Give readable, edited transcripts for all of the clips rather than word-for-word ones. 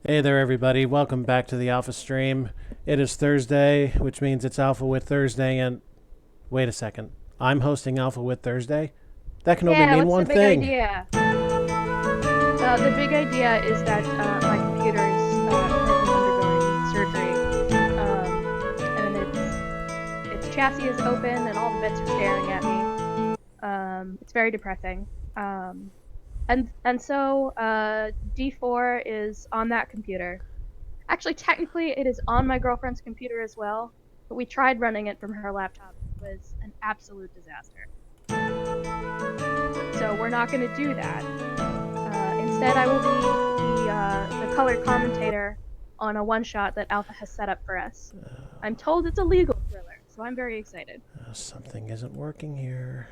Hey there, everybody. Welcome back to the Alpha stream. It is Thursday, which means it's Alpha with Thursday. And wait a second. I'm hosting Alpha with Thursday? That can only Yeah, mean what's the one big thing. idea? The big idea is that my computer is currently undergoing surgery, and its chassis is open, and all the bits are staring at me. It's very depressing. Um, and so D4 is on that computer. Actually, technically, it is on my girlfriend's computer as well, but we tried running it from her laptop. It was an absolute disaster. So we're not going to do that. Instead, I will be the color commentator on a one-shot that Alpha has set up for us. I'm told it's a legal thriller, so I'm very excited. Something isn't working here.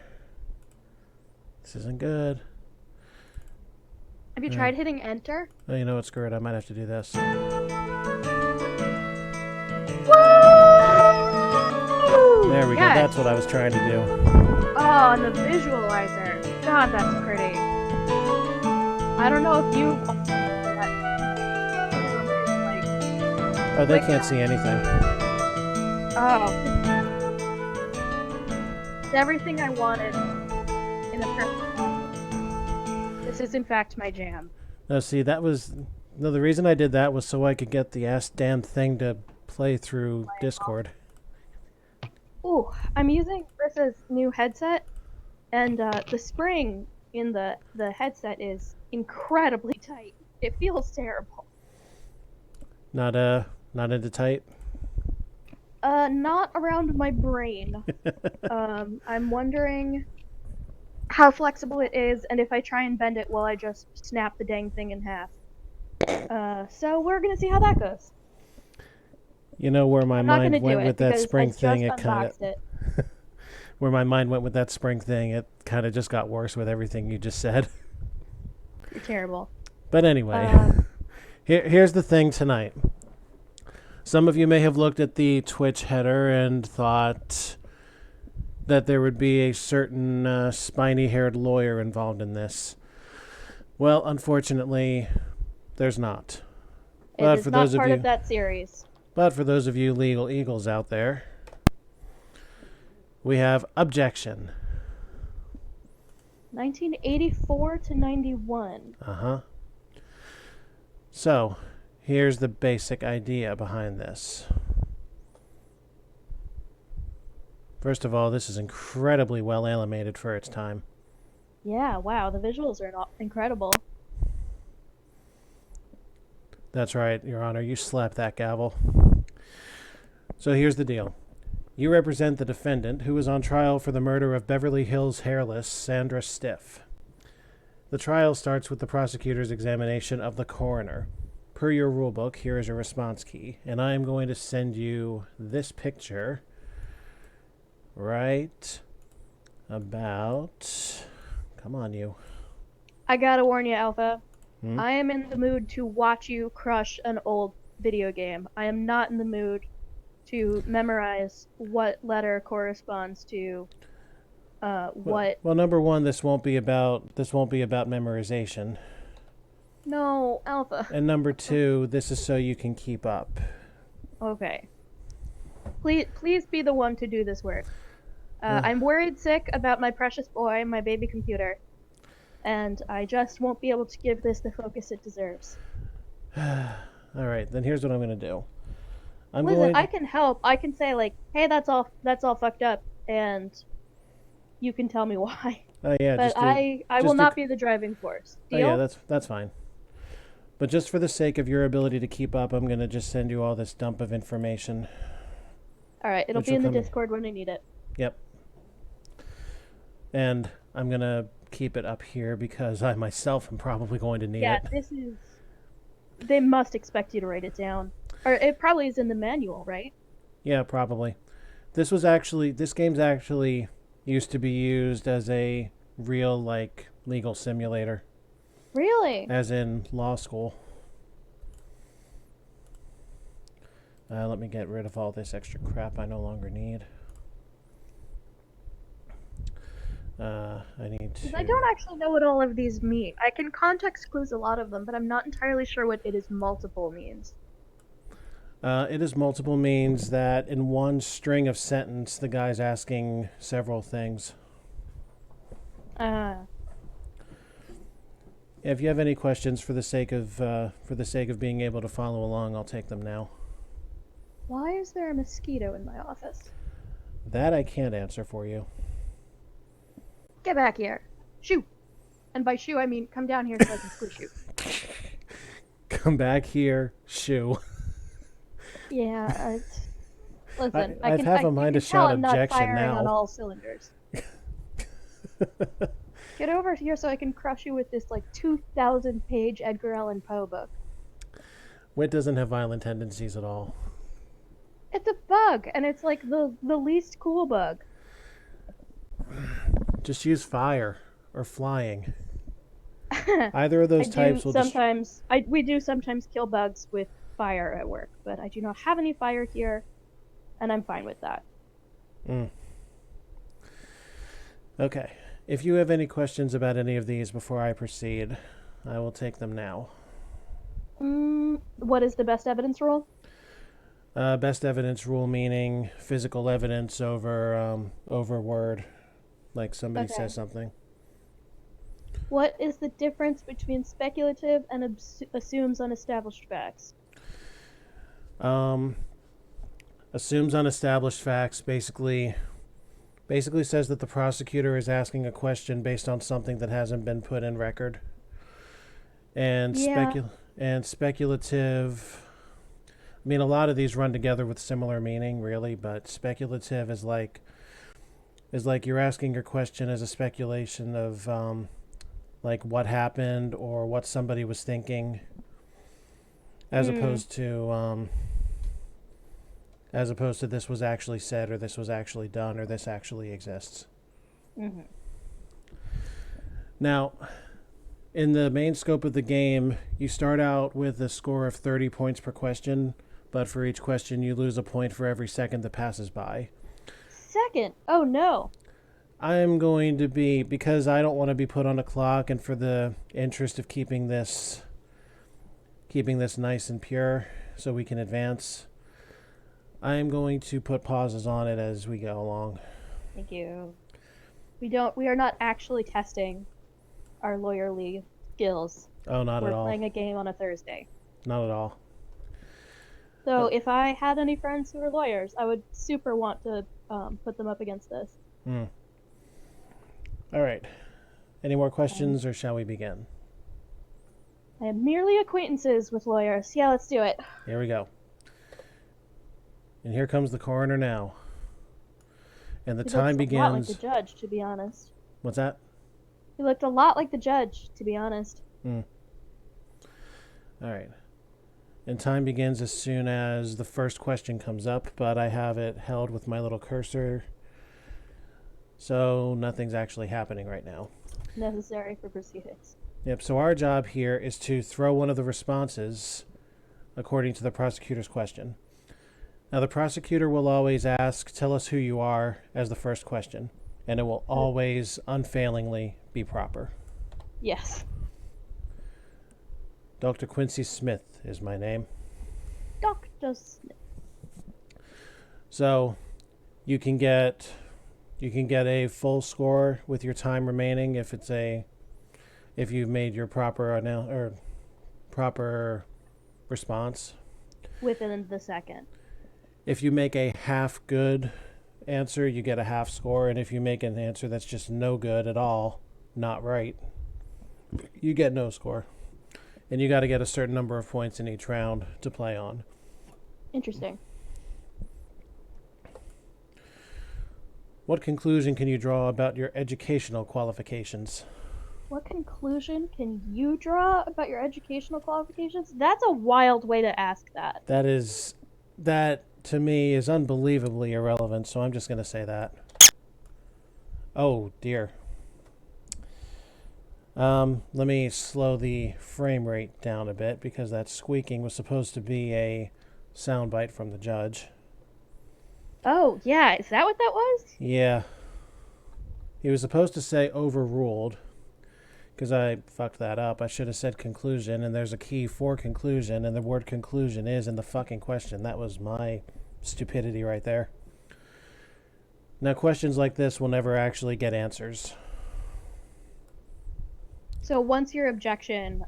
This isn't good. Have you tried hitting enter? Oh, you know what? Screw it. I might have to do this. Woo! There we go. Yes. That's what I was trying to do. Oh, and the visualizer. God, that's pretty. I don't know if you. Oh, they can't see anything. Oh. It's everything I wanted in a perfect world. This is, in fact, my jam. No, see, that was... No, the reason I did that was so I could get the ass damn thing to play through Discord. Ooh, I'm using Chris's new headset, and the spring in the headset is incredibly tight. It feels terrible. Not into tight? Not around my brain. I'm wondering how flexible it is, and if I try and bend it, will I just snap the dang thing in half? So we're gonna see how that goes. You know where my I'm not mind gonna do went it with that because I spring just thing? It kind unboxed it. of where my mind went with that spring thing. It kind of just got worse with everything you just said. You're terrible. But anyway, here's the thing tonight. Some of you may have looked at the Twitch header and thought that there would be a certain spiny-haired lawyer involved in this. Well, unfortunately, there's not. It is not part of that series. But for those of you legal eagles out there, we have Objection. 1984 to 91. Uh-huh. So, here's the basic idea behind this. First of all, this is incredibly well animated for its time. Yeah, wow, the visuals are incredible. That's right, Your Honor. You slapped that gavel. So here's the deal. You represent the defendant who is on trial for the murder of Beverly Hills hairless Sandra Stiff. The trial starts with the prosecutor's examination of the coroner. Per your rulebook, here is your response key, and I am going to send you this picture right about... Come on, you. I gotta warn you, Alpha. Hmm? I am in the mood to watch you crush an old video game. I am not in the mood to memorize what letter corresponds to what. Well, number one, this won't be about memorization. No, Alpha. And number two, this is so you can keep up. Okay. Please be the one to do this work. I'm worried sick about my precious boy, my baby computer, and I just won't be able to give this the focus it deserves. All right, then here's what I'm going to do. Listen, I can help. I can say like, "Hey, that's all fucked up," and you can tell me why. Oh yeah, But I will not be the driving force. Deal? Oh yeah, that's fine. But just for the sake of your ability to keep up, I'm going to just send you all this dump of information. All right, it'll be in the Discord when I need it. Yep. And I'm going to keep it up here because I myself am probably going to need it. Yeah, this is... They must expect you to write it down. Or it probably is in the manual, right? Yeah, probably. This game's actually used to be used as a real, like, legal simulator. Really? As in law school. Let me get rid of all this extra crap I no longer need. I need Because to... I don't actually know what all of these mean. I can context clues a lot of them, but I'm not entirely sure what it is multiple means. It is multiple means that in one string of sentence, the guy's asking several things. If you have any questions for the sake of being able to follow along, I'll take them now. Why is there a mosquito in my office? That I can't answer for you. Get back here. Shoo! And by shoo, I mean come down here so I can squish you. Come back here, shoo. Yeah, listen, I have a mind to shout I'm not objection firing on now. all cylinders. Get over here so I can crush you with this, like, 2,000-page Edgar Allan Poe book. Wit doesn't have violent tendencies at all. It's a bug, and it's, like, the least cool bug. Just use fire or flying. Either of those types will sometimes we do sometimes kill bugs with fire at work, but I do not have any fire here, and I'm fine with that. Okay. If you have any questions about any of these before I proceed, I will take them now. What is the best evidence rule? Best evidence rule meaning physical evidence over word, like somebody says something. What is the difference between speculative and assumes unestablished facts? Assumes unestablished facts basically says that the prosecutor is asking a question based on something that hasn't been put in record. And speculative, I mean, a lot of these run together with similar meaning, really, but speculative is like you're asking your question as a speculation of like what happened or what somebody was thinking, as opposed to this was actually said or this was actually done or this actually exists. Now, in the main scope of the game, you start out with a score of 30 points per question, but for each question you lose a point for every second that passes by. Second? Oh no. I'm going to be, because I don't want to be put on a clock and for the interest of keeping this nice and pure so we can advance, I'm going to put pauses on it as we go along. Thank you. We are not actually testing our lawyerly skills. Oh, not at all. We're playing a game on a Thursday. Not at all. So if I had any friends who were lawyers, I would super want to put them up against this. All right. Any more questions or shall we begin? I am merely acquaintances with lawyers. Yeah, let's do it. Here we go. And here comes the coroner now. And the time begins... He looked a lot like the judge, to be honest. What's that? He looked a lot like the judge, to be honest. All right. And time begins as soon as the first question comes up, but I have it held with my little cursor, so nothing's actually happening right now. Necessary for proceedings. Yep, so our job here is to throw one of the responses according to the prosecutor's question. Now, the prosecutor will always ask, "Tell us who you are," as the first question, and it will always, unfailingly, be proper. Yes. Dr. Quincy Smith is my name. Dr. Smith. So, you can get a full score with your time remaining if you've made your proper response within the second. If you make a half good answer, you get a half score, and if you make an answer that's just no good at all, not right, you get no score. And you got to get a certain number of points in each round to play on. Interesting. What conclusion can you draw about your educational qualifications? What conclusion can you draw about your educational qualifications? That's a wild way to ask that. That to me is unbelievably irrelevant, so I'm just going to say that. Oh, dear. Let me slow the frame rate down a bit because that squeaking was supposed to be a soundbite from the judge. Oh, yeah. Is that what that was? Yeah. He was supposed to say overruled, because I fucked that up. I should have said conclusion, and there's a key for conclusion, and the word conclusion is in the fucking question. That was my stupidity right there. Now, questions like this will never actually get answers. So once your objection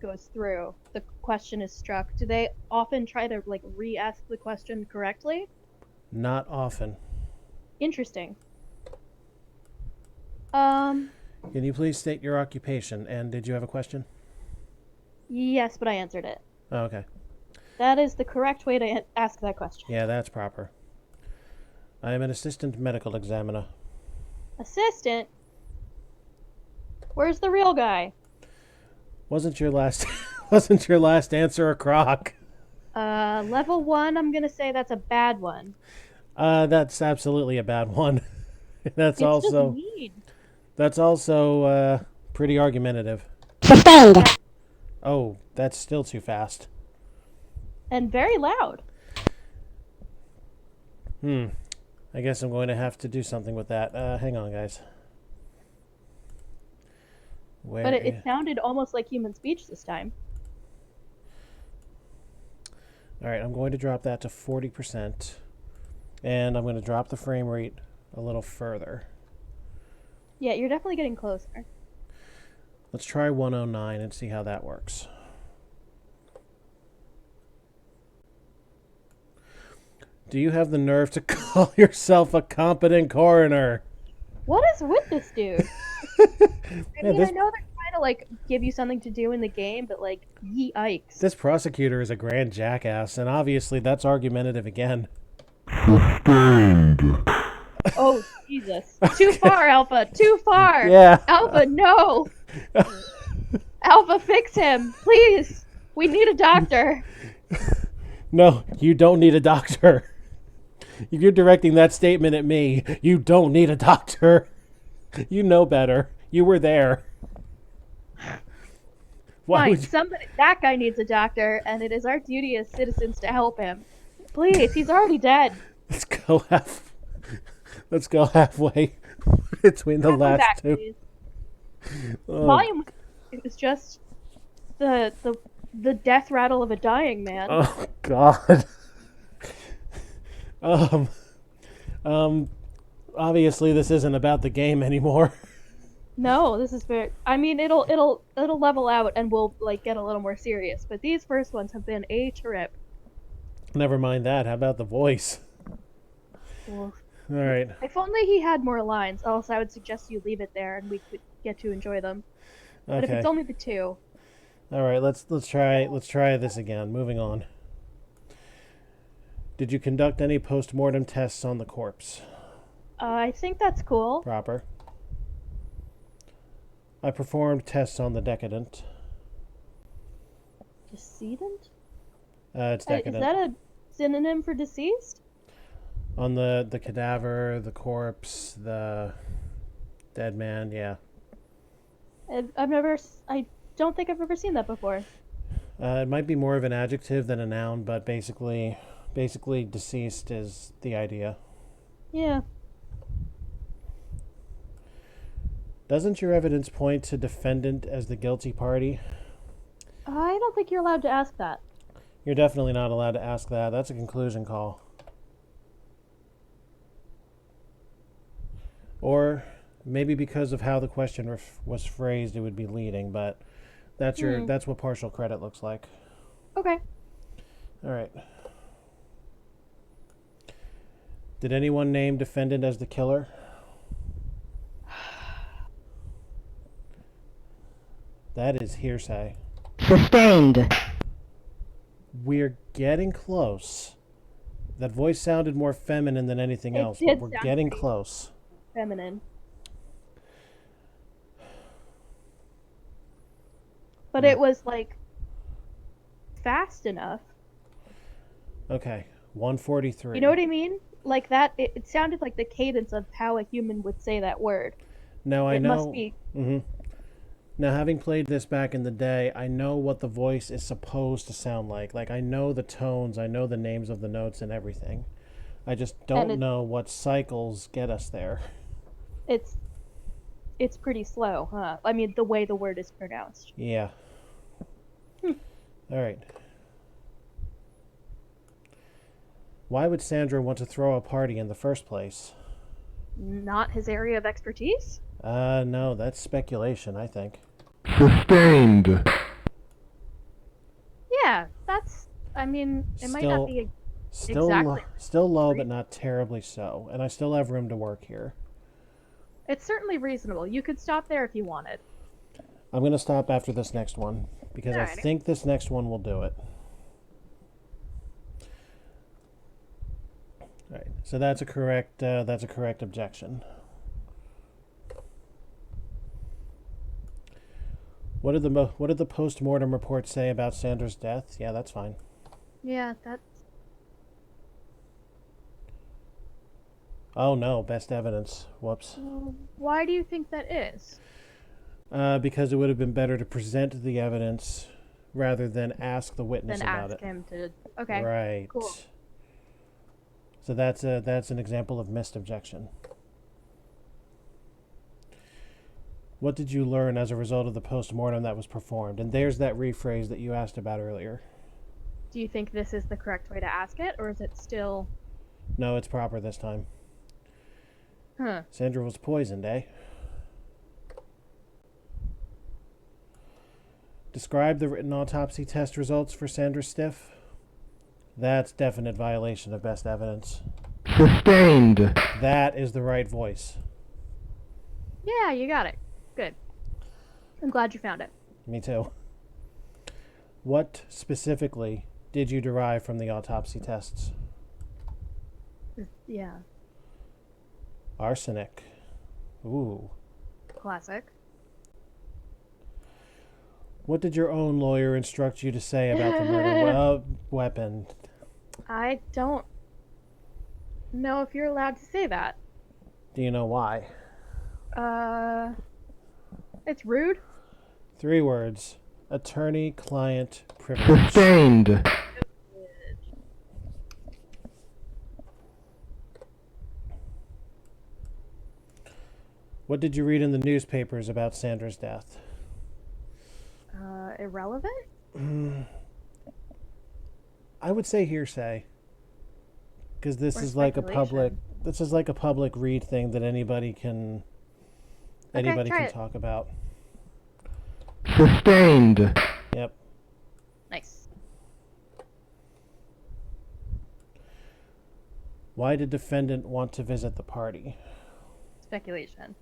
goes through, the question is struck. Do they often try to like re-ask the question correctly? Not often. Interesting. Can you please state your occupation, and did you have a question? Yes, but I answered it. Oh, okay. That is the correct way to ask that question. Yeah, that's proper. I am an assistant medical examiner. Assistant? Where's the real guy? Wasn't your last answer a crock? Level 1, I'm gonna say that's a bad one. That's absolutely a bad one. That's It's also just mean. That's also pretty argumentative. Sustained. Oh, that's still too fast. And very loud. I guess I'm going to have to do something with that. Hang on, guys. But it sounded almost like human speech this time. All right, I'm going to drop that to 40%. And I'm going to drop the frame rate a little further. Yeah, you're definitely getting closer. Let's try 109 and see how that works. Do you have the nerve to call yourself a competent coroner? What is with this dude? I know they're trying to like give you something to do in the game, but like, yikes. This prosecutor is a grand jackass, and obviously that's argumentative again. Oh, Jesus. Too far, Alpha. Too far. Yeah. Alpha, no. Alpha, fix him. Please. We need a doctor. No, you don't need a doctor. You're directing that statement at me. You don't need a doctor. You know better. You were there. Fine, that guy needs a doctor, and it is our duty as citizens to help him. Please, he's already dead. Let's go halfway between the last back, two. Please. Volume is just the death rattle of a dying man. Oh God. Obviously this isn't about the game anymore. No, this is very. I mean, it'll level out and we'll like get a little more serious. But these first ones have been a trip. Never mind that. How about the voice? Well, all right. if only he had more lines. Else, I would suggest you leave it there and we could get to enjoy them. But if it's only the two. All right. Let's try this again. Moving on. Did you conduct any post-mortem tests on the corpse? I think that's cool. Proper. I performed tests on the decadent. Decedent? It's decadent. Is that a synonym for deceased? On the cadaver, the corpse, the dead man, yeah. I don't think I've ever seen that before. It might be more of an adjective than a noun, but basically deceased is the idea. Yeah. Doesn't your evidence point to defendant as the guilty party? I don't think you're allowed to ask that. You're definitely not allowed to ask that. That's a conclusion call. Or maybe because of how the question was phrased, it would be leading, but that's what partial credit looks like. Okay. All right. Did anyone name defendant as the killer? That is hearsay. Sustained. We're getting close. That voice sounded more feminine than anything else, but we're getting close. Feminine. But it was like fast enough. Okay, 143. You know what I mean? Like that, it sounded like the cadence of how a human would say that word. No, I know. It must be. Mm-hmm. Now, having played this back in the day, I know what the voice is supposed to sound like. Like, I know the tones, I know the names of the notes and everything. I just don't know what cycles get us there. It's it's pretty slow, huh? I mean, the way the word is pronounced. Yeah. All right. Why would Sandra want to throw a party in the first place? Not his area of expertise? No, that's speculation, I think. Sustained. Yeah, that's. I mean, it might not be Still, exactly. still low, but not terribly so. And I still have room to work here. It's certainly reasonable. You could stop there if you wanted. I'm going to stop after this next one, because I Alrighty. think this next one will do it. All right, so that's a correct objection. What did the post-mortem report say about Sandra's death? Yeah, that's fine. Yeah, that's. Oh no, best evidence. Whoops. Why do you think that is? Because it would have been better to present the evidence rather than ask the witness Then about ask it. him to. Okay. Right. Cool. So that's an example of missed objection. What did you learn as a result of the post-mortem that was performed? And there's that rephrase that you asked about earlier. Do you think this is the correct way to ask it, or is it still? No, it's proper this time. Huh. Sandra was poisoned, eh? Describe the written autopsy test results for Sandra Stiff. That's definite violation of best evidence. Sustained. That is the right voice. Yeah, you got it. Good. I'm glad you found it. Me too. What specifically did you derive from the autopsy tests? Yeah. Arsenic. Ooh. Classic. What did your own lawyer instruct you to say about the murder weapon? I don't know if you're allowed to say that. Do you know why? It's rude. 3 words. Attorney-client privilege. Sustained. What did you read in the newspapers about Sandra's death? Irrelevant? I would say hearsay. Because this Or is like a speculation. public read thing that anybody can try it. talk about. Sustained. Yep. Nice. Why did defendant want to visit the party? Speculation.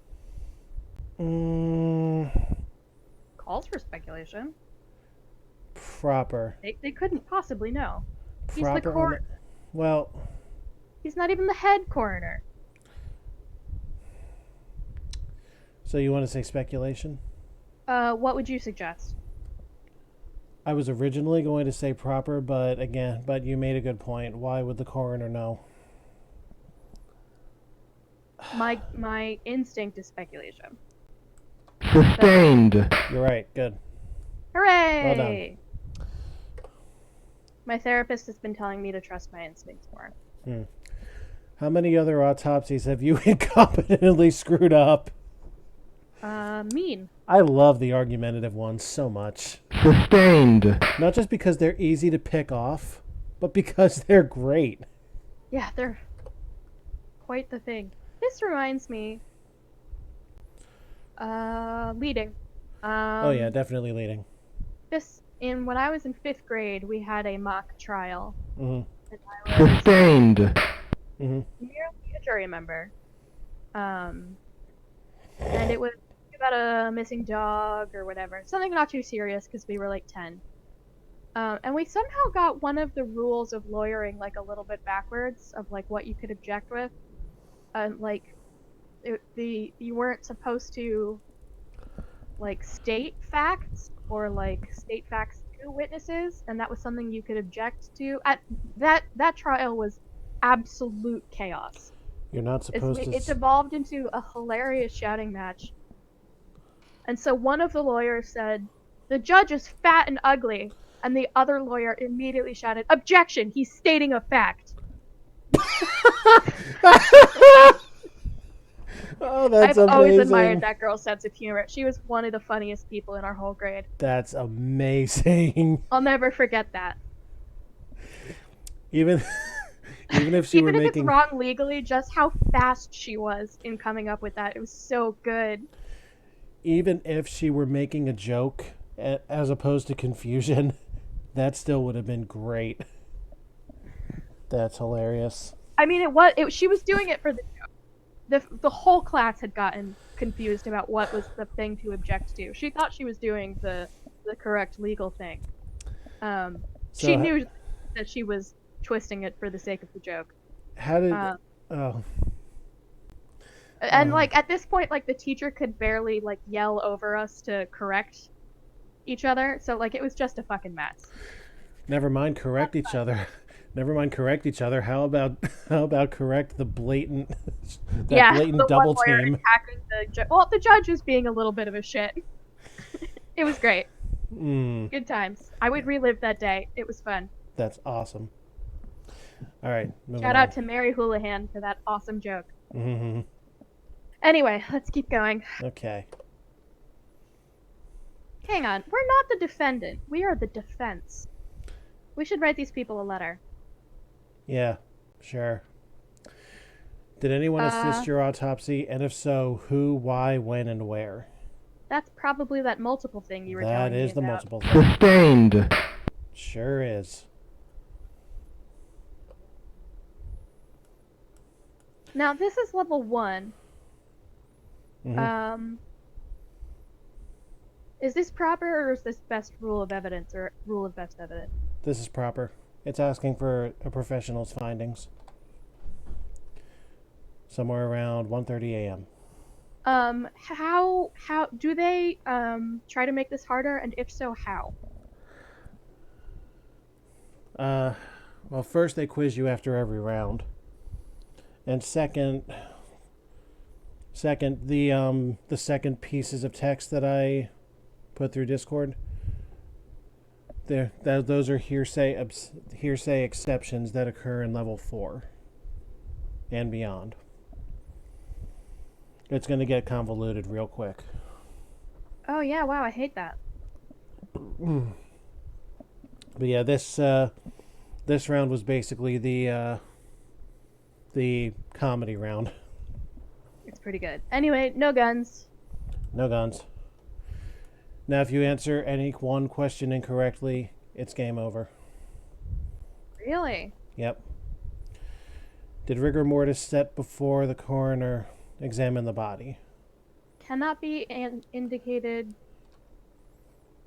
Calls for speculation. Proper. They couldn't possibly know. He's the Proper. coroner. Well, He's not even the head coroner. so you want to say speculation? What would you suggest? I was originally going to say proper, but you made a good point. Why would the coroner know? My instinct is speculation. Sustained. You're right. Good. Hooray! My therapist has been telling me to trust my instincts more. How many other autopsies have you incompetently screwed up? Mean. I love the argumentative ones so much. Sustained. Not just because they're easy to pick off, but because they're great. Yeah, they're quite the thing. This reminds me. Leading. Oh yeah, definitely leading. When I was in 5th grade, we had a mock trial. Mm-hmm. And I was Sustained. Mm-hmm. merely a jury member. And it was about a missing dog or whatever. Something not too serious because we were like 10. And we somehow got one of the rules of lawyering like a little bit backwards of like what you could object with. Like you weren't supposed to like state facts or like state facts to witnesses, and that was something you could object to. That trial was absolute chaos. You're not supposed to. It evolved into a hilarious shouting match. And so one of the lawyers said, "The judge is fat and ugly," and the other lawyer immediately shouted, "Objection! He's stating a fact." Oh, that's I've always amazing. admired that girl's sense of humor. She was one of the funniest people in our whole grade. That's amazing. I'll never forget that. Even even if she Even were if making it's wrong legally, just how fast she was in coming up with that. It was so good. even if she were making a joke as opposed to confusion, that still would have been great. That's hilarious. I mean, she was doing it for the joke. The whole class had gotten confused about what was the thing to object to. She thought she was doing the correct legal thing. So She knew that she was twisting it for the sake of the joke. how did And Oh. like at this point, like the teacher could barely like yell over us to correct each other. So like it was just a fucking mess. never mind correct each other. Never mind correct each other. How about correct the blatant blatant the double one lawyer team? attacking the judge. Well, the judge was being a little bit of a shit. It was great. Good times. I would relive that day. It was fun. That's awesome. All right. Shout out to Mary Houlihan for that awesome joke. Mm-hmm. Anyway, let's keep going. Okay. Hang on. We're not the defendant. We are the defense. We should write these people a letter. Yeah. Sure. Did anyone assist your autopsy? And if so, who, why, when, and where? That's probably that multiple thing you were telling That me is the about. multiple thing. Sustained. Sure is. Now, this is level 1. Mhm. Is this proper, or is this best rule of evidence, or rule of best evidence? This is proper. It's asking for a professional's findings. Somewhere around 1:30 a.m. How do they try to make this harder, and if so, how? Well, first they quiz you after every round, and second, the second pieces of text that I put through Discord. Those are hearsay exceptions that occur in level 4 and beyond. It's going to get convoluted real quick. Oh yeah, wow, I hate that. But yeah, this round was basically the comedy round. It's pretty good. Anyway, no guns. No guns. Now, if you answer any one question incorrectly, it's game over. Really? Yep. Did rigor mortis set before the coroner examine the body? Cannot be indicated.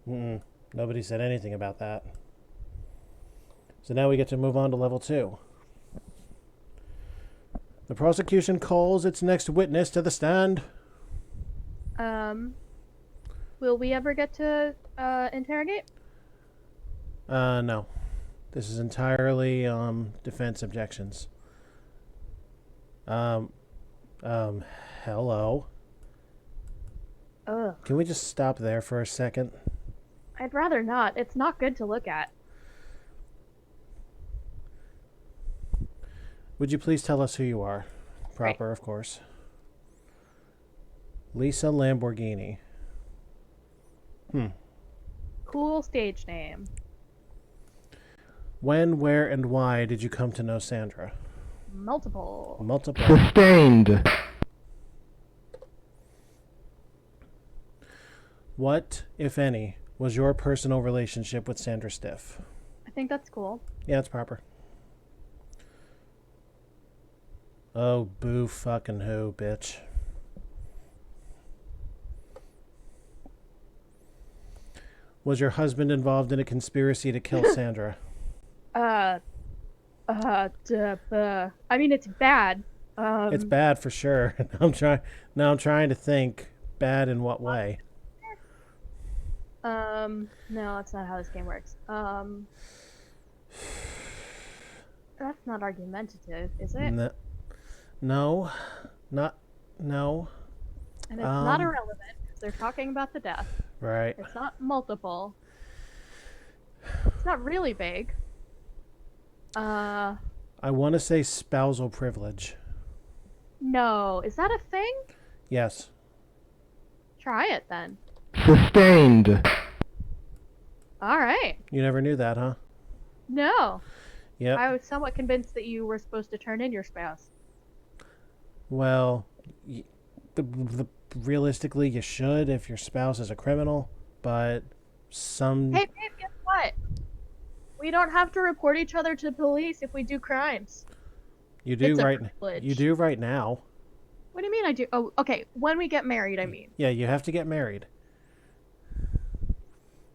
Nobody said anything about that. So now we get to move on to level 2. The prosecution calls its next witness to the stand. Will we ever get to interrogate? No. This is entirely defense objections. Hello. Ugh. Can we just stop there for a second? I'd rather not. It's not good to look at. Would you please tell us who you are? Proper, of course. Lisa Lamborghini. Cool stage name. When, where, and why did you come to know Sandra? Multiple. Multiple. Sustained. What, if any, was your personal relationship with Sandra Stiff? I think that's cool. Yeah, it's proper. Oh, boo fucking who, bitch. Was your husband involved in a conspiracy to kill Sandra? I mean, it's bad. It's bad for sure. I'm trying to think. Bad in what way? No, that's not how this game works. That's not argumentative, is it? No, not no. And it's not irrelevant, because they're talking about the death. Right. It's not multiple. It's not really vague. I want to say spousal privilege. No. Is that a thing? Yes. Try it then. Sustained. All right. You never knew that, huh? No. Yep. I was somewhat convinced that you were supposed to turn in your spouse. Well, realistically, you should if your spouse is a criminal, but some... Hey, babe, guess what? We don't have to report each other to police if we do crimes. You do It's a right. privilege. You do right now. What do you mean I do? Oh, okay. When we get married, I mean. Yeah, you have to get married.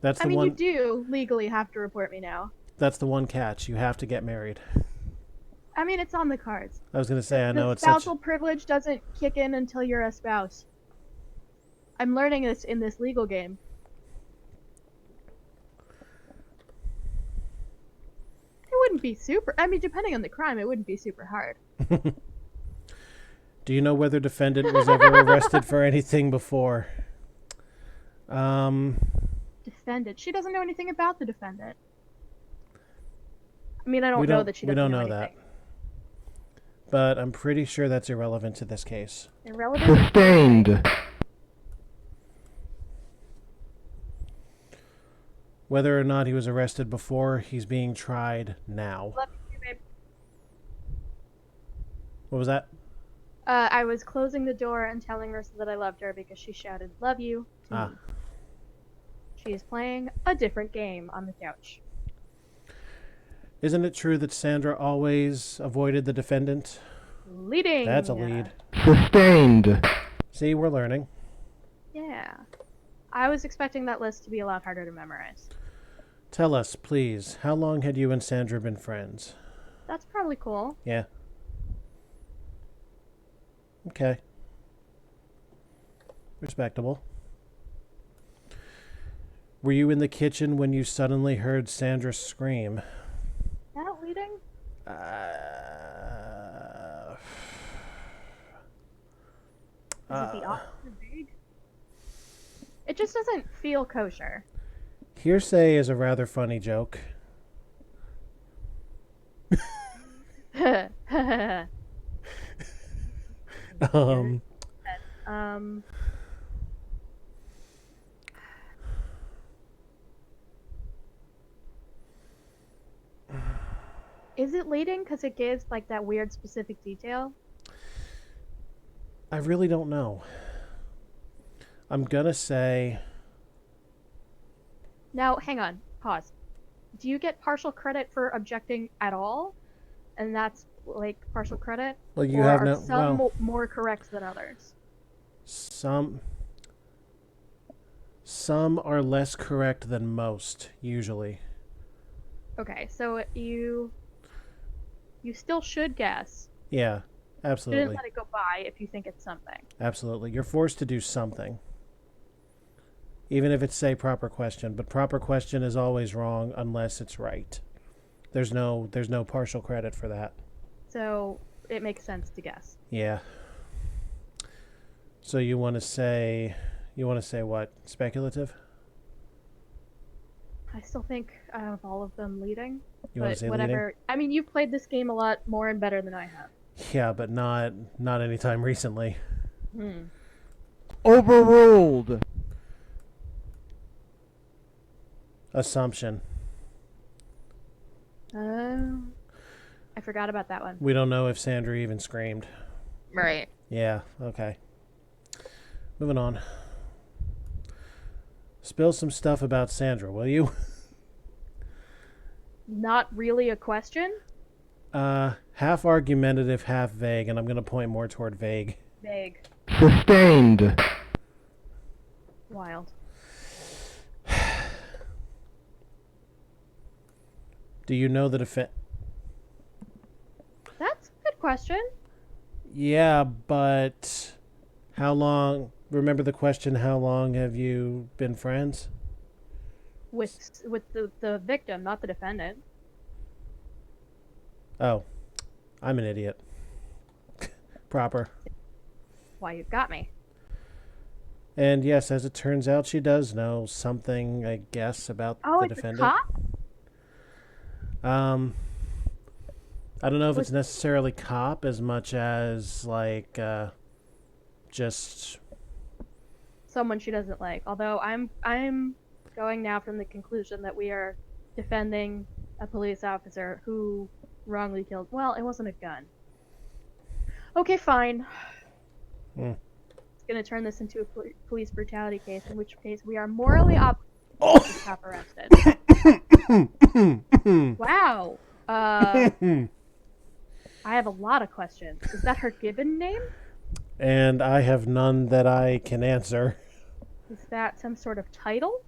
That's the I mean, one. you do legally have to report me now. That's the one catch. You have to get married. I mean, it's on the cards. I was gonna say, I know The it's such. spousal privilege doesn't kick in until you're a spouse. I'm learning this in this legal game. It wouldn't be super. I mean, depending on the crime, it wouldn't be super hard. Do you know whether defendant was ever arrested for anything before? Defendant. She doesn't know anything about the defendant. I mean, I don't we know don't. that she We doesn't don't know know anything. that. But I'm pretty sure that's irrelevant to this case. Irrelevant. Sustained. Whether or not he was arrested before, he's being tried now. Love you, babe. What was that? I was closing the door and telling Marissa that I loved her because she shouted "Love you" to Ah. me. She is playing a different game on the couch. Isn't it true that Sandra always avoided the defendant? Leading. That's a lead. Sustained. See, we're learning. Yeah. I was expecting that list to be a lot harder to memorize. Tell us, please, how long had you and Sandra been friends? That's probably cool. Yeah. Okay. Respectable. Were you in the kitchen when you suddenly heard Sandra scream? That leading? Is it the opposite of vague? It just doesn't feel kosher. Hearsay is a rather funny joke. Um, um. Is it leading because it gives like that weird specific detail? I really don't know. I'm gonna say... Now, hang on. Pause. Do you get partial credit for objecting at all? And that's like partial credit? Well, you or have are no... some Well, more correct than others? some are less correct than most, usually. Okay, so you still should guess. Yeah, You absolutely. didn't let it go by if you think it's something. Absolutely. You're forced to do something. Even if it's, say, proper question. But proper question is always wrong unless it's right. There's no partial credit for that. So it makes sense to guess. Yeah. So you want to say what? Speculative? I still think of all of them leading. You want But to say whatever. leading? I mean, you've played this game a lot more and better than I have. Yeah, but not anytime recently. Overruled. Assumption. I forgot about that one. We don't know if Sandra even screamed. Right. Yeah, okay. Moving on. Spill some stuff about Sandra, will you? Not really a question. Half argumentative, half vague, and I'm going to point more toward vague. Vague. Sustained. Wild. Do you know the defense? That's a good question. Yeah, but how long? Remember the question, how long have you been friends? With the victim, not the defendant. Oh, I'm an idiot. Proper. Why you've got me. And yes, as it turns out, she does know something, I guess, about Oh, the it's a defendant. cop? I don't know if it's necessarily cop as much as like just... Someone she doesn't like. Although I'm going now from the conclusion that we are defending a police officer who wrongly killed. Well, it wasn't a gun. Okay, fine. Hmm. It's gonna turn this into a police brutality case, in which case we are morally obligated Oh! to have arrested. Wow. I have a lot of questions. Is that her given name? And I have none that I can answer. Is that some sort of title?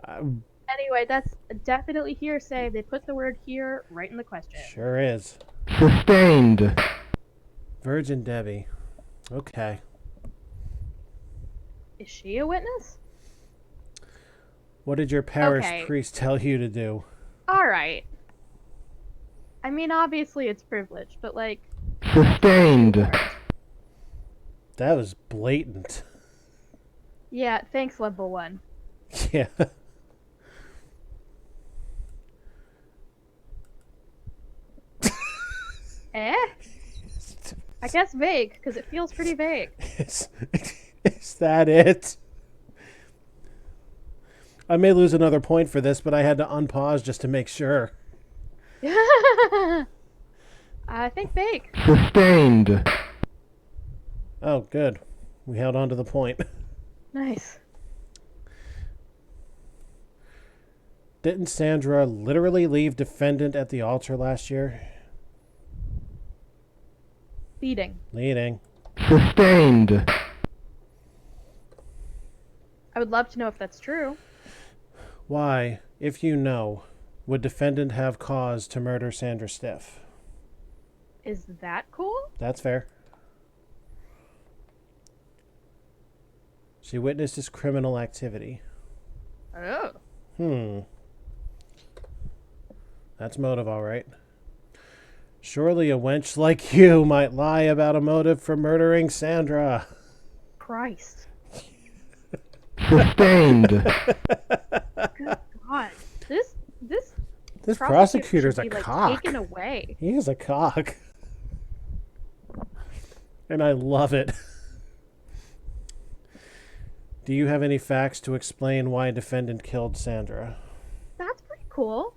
Uh, Anyway, that's definitely hearsay. They put the word here right in the question. Sure is. Sustained. Virgin Debbie. Okay. Is she a witness? What did your parish Okay. priest tell you to do? Alright. I mean, obviously it's privilege, but like... Sustained. That was blatant. Yeah, thanks, level 1. Yeah. Eh? I guess vague, because it feels pretty vague. Is that it? I may lose another point for this, but I had to unpause just to make sure. I think vague. Sustained. Oh, good. We held on to the point. Nice. Didn't Sandra literally leave defendant at the altar last year? Beating. Leading. Sustained. I would love to know if that's true. Why, if you know, would defendant have cause to murder Sandra Stiff? Is that cool? That's fair. She witnessed his criminal activity. Oh. That's motive, all right. Surely a wench like you might lie about a motive for murdering Sandra. Christ. Sustained. Good God. This prosecutor's should a be, like, cock. taken away. He is a cock. And I love it. Do you have any facts to explain why defendant killed Sandra? That's pretty cool.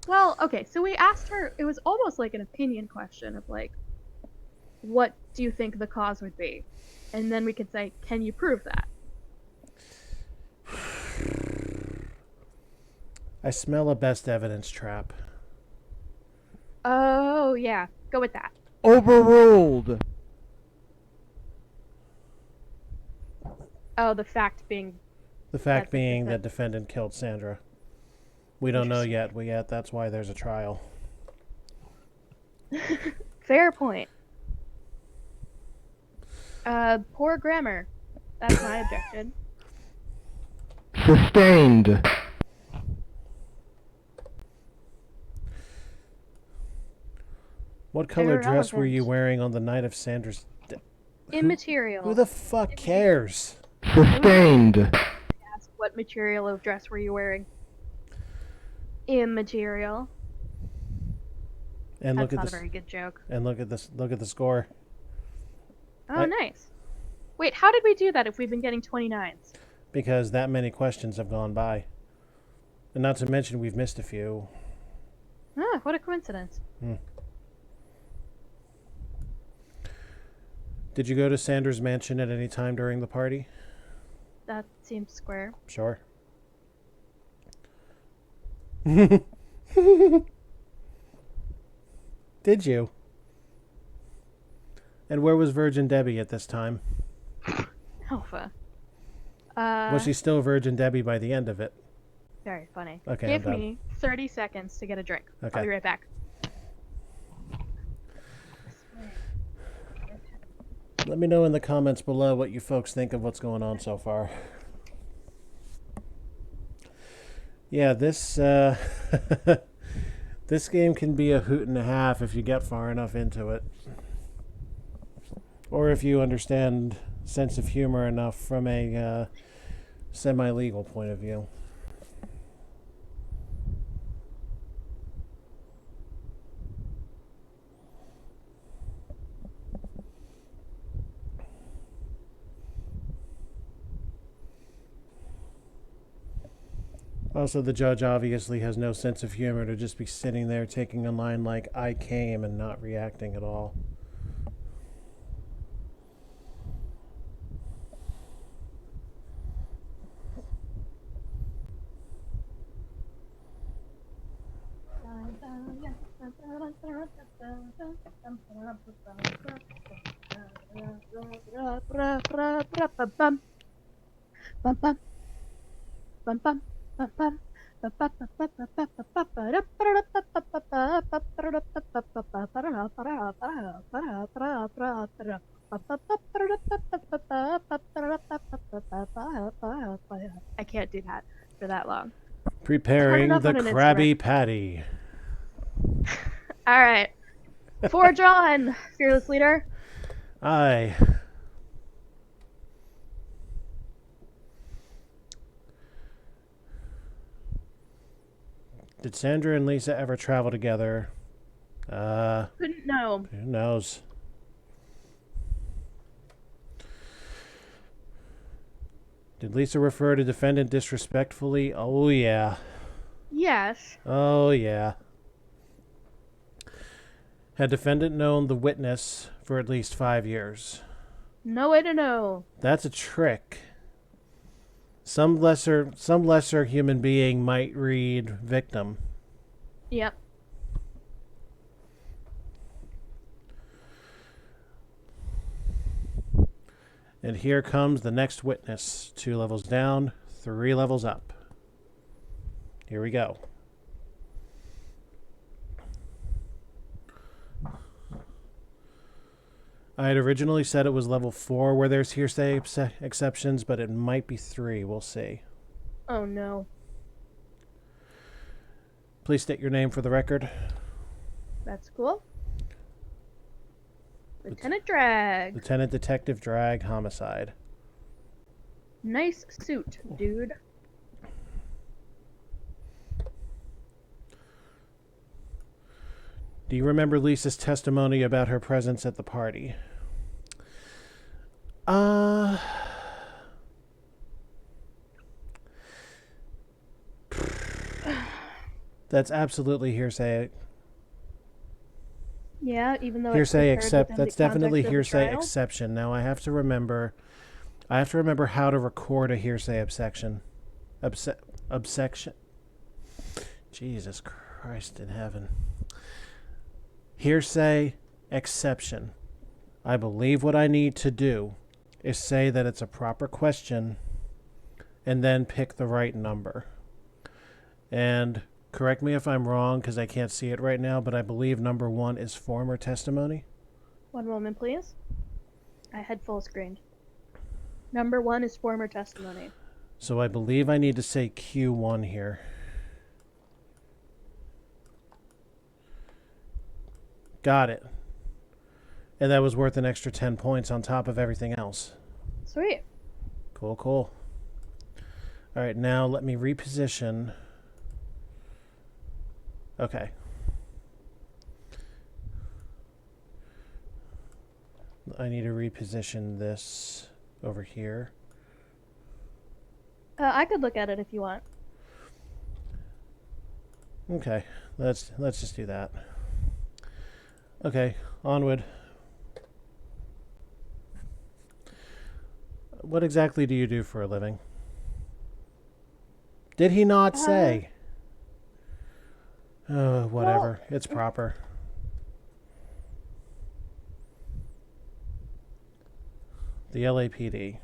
Well, okay, so we asked her, it was almost like an opinion question of like, what do you think the cause would be? And then we could say, can you prove that? I smell a best evidence trap. Oh, yeah, go with that. Overruled. Oh, the fact being... The fact That's being the that defendant killed Sandra. We don't know yet. That's why there's a trial. Fair point. Poor grammar. That's my objection. Sustained. What color dress were Irrelevant. you wearing on the night of Sandra's death? Immaterial. Who the fuck cares? Sustained. Ask, what material of dress were you wearing? Immaterial. And That's look at not a this. very good joke. And look at this. Look at the score. Oh, nice. Wait, how did we do that if we've been getting 29s? Because that many questions have gone by. And not to mention we've missed a few. Ah, what a coincidence. Did you go to Sandra's mansion at any time during the party? That seems square. Sure. Did you? And where was Virgin Debbie at this time? Alpha. Was she still Virgin Debbie by the end of it? Very funny. Okay, Give I'm done. me 30 seconds to get a drink. Okay. I'll be right back. Let me know in the comments below what you folks think of what's going on so far. Yeah, this this game can be a hoot and a half if you get far enough into it. Or if you understand sense of humor enough from a semi-legal point of view. Also, the judge obviously has no sense of humor to just be sitting there taking a line like, I came, and not reacting at all. I can't do that for that long. Preparing enough the on an Krabby Patty. All right. Forge on, fearless leader. Aye. Did Sandra and Lisa ever travel together? Couldn't know. Who knows? Did Lisa refer to defendant disrespectfully? Oh, yeah. Yes. Oh, yeah. Had defendant known the witness for at least 5 years? No way to know. That's a trick. Some lesser human being might read victim. Yep. And here comes the next witness. 2 levels down, 3 levels up. Here we go. I had originally said it was level 4 where there's hearsay exceptions, but it might be 3. We'll see. Oh no. Please state your name for the record. That's cool. Lieutenant Drag. Lieutenant Detective Drag, homicide. Nice suit, dude. Do you remember Lisa's testimony about her presence at the party? That's absolutely hearsay. Yeah, even though Hearsay it's prepared except within that's the definitely context of the hearsay trial. exception. Now I have to remember how to record a hearsay obsection. Obsection. Jesus Christ in heaven. Hearsay exception. I believe what I need to do is say that it's a proper question and then pick the right number. And correct me if I'm wrong because I can't see it right now, but I believe number 1 is former testimony. One moment, please. I had full screened. Number 1 is former testimony. So I believe I need to say Q1 here. Got it. And that was worth an extra 10 points on top of everything else. Sweet. Cool, cool. All right, now let me reposition. Okay. I need to reposition this over here. I could look at it if you want. Okay, let's just do that. Okay, onward. What exactly do you do for a living? Did he not say? Whatever. It's proper. The LAPD.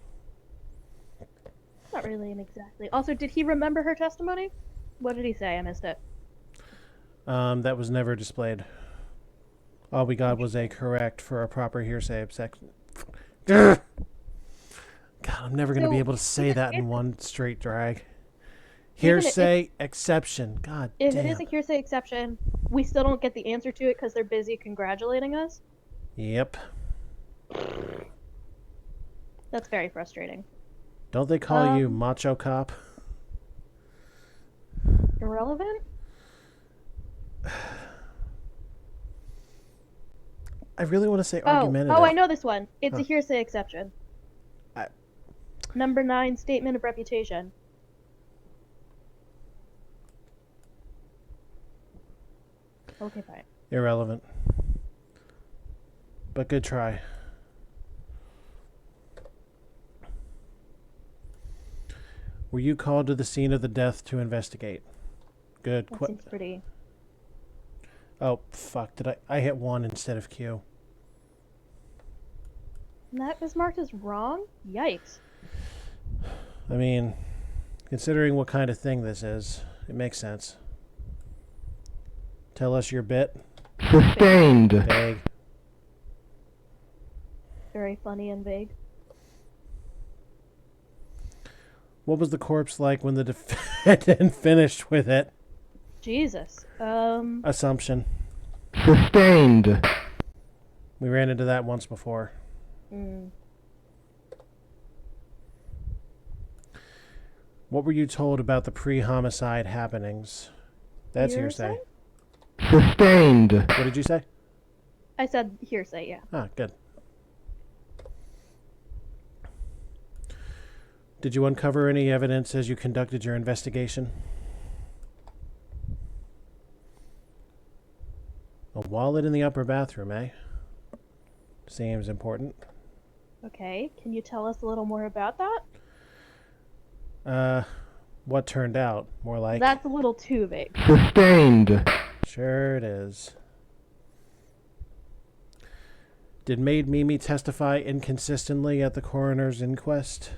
Not really an exactly. Also, did he remember her testimony? What did he say? I missed it. That was never displayed. All we got was a correct for a proper hearsay objection. God, I'm never going to be able to say that in one straight drag. Hearsay exception. God If damn. it is a hearsay exception, we still don't get the answer to it because they're busy congratulating us. Yep. That's very frustrating. Don't they call you macho cop? Irrelevant? I really want to say argumentative. Oh, I know this one. It's a hearsay exception. Number 9, statement of reputation. Okay, fine. Irrelevant. But good try. Were you called to the scene of the death to investigate? Good. That seems pretty. Oh, fuck. Did I hit 1 instead of Q? That was marked as wrong? Yikes. I mean, considering what kind of thing this is, it makes sense. Tell us your bit. Sustained. Vague. Very funny and vague. What was the corpse like when the defendant finished with it? Jesus. Assumption. Sustained. We ran into that once before. What were you told about the pre-homicide happenings? That's hearsay. Sustained. What did you say? I said hearsay, yeah. Ah, good. Did you uncover any evidence as you conducted your investigation? A wallet in the upper bathroom, eh? Seems important. Okay, can you tell us a little more about that? What turned out? More like... That's a little too vague. Sustained. Sure it is. Did Maid Mimi testify inconsistently at the coroner's inquest?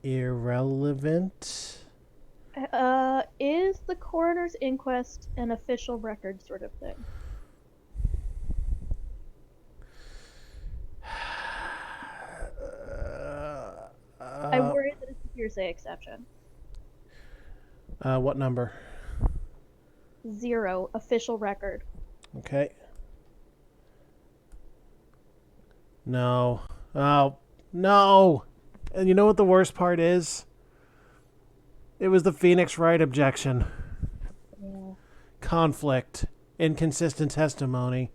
Irrelevant? Is the coroner's inquest an official record sort of thing? I worry that it's a hearsay exception. What number? 0, official record. Okay. No. Oh, no! And you know what the worst part is? It was the Phoenix Wright objection. Yeah. Conflict. Inconsistent testimony.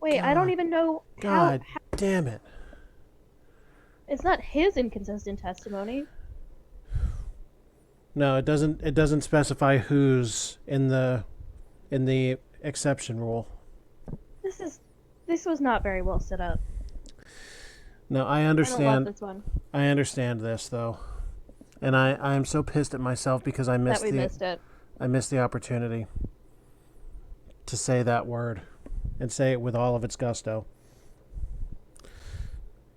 Wait, I don't even know God how... damn it. It's not his inconsistent testimony. No, it doesn't specify who's in the exception rule. This was not very well set up. No, I I don't understand. love this one. I understand this though. And I am so pissed at myself because I missed it. I missed the opportunity to say that word and say it with all of its gusto.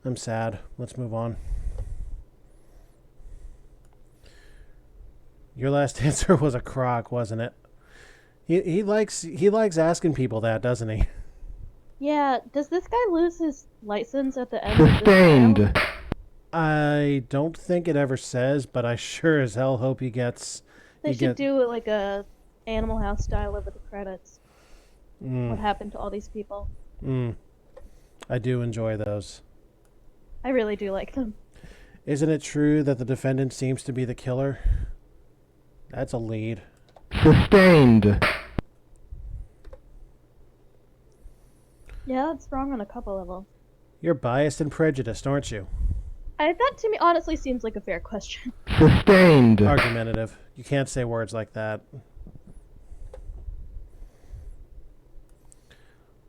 I'm sad. Let's move on. Your last answer was a crock, wasn't it? He likes asking people that, doesn't he? Yeah, does this guy lose his license at the end of this Sustained. trial? I don't think it ever says, but I sure as hell hope he gets. They should do like a Animal House style over the credits. What happened to all these people? I do enjoy those. I really do like them. Isn't it true that the defendant seems to be the killer? That's a lead. Sustained. Yeah, that's wrong on a couple levels. You're biased and prejudiced, aren't you? That to me honestly seems like a fair question. Sustained. Argumentative. You can't say words like that.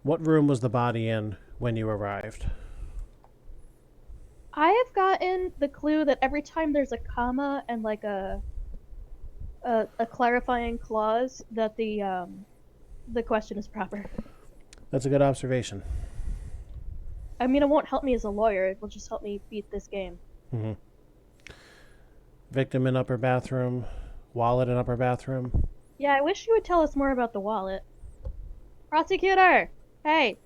What room was the body in when you arrived? I have gotten the clue that every time there's a comma and like a clarifying clause that the question is proper. That's a good observation. I mean, it won't help me as a lawyer. It will just help me beat this game. Mm-hmm. Victim in upper bathroom. Wallet in upper bathroom. Yeah, I wish you would tell us more about the wallet. Prosecutor! Hey!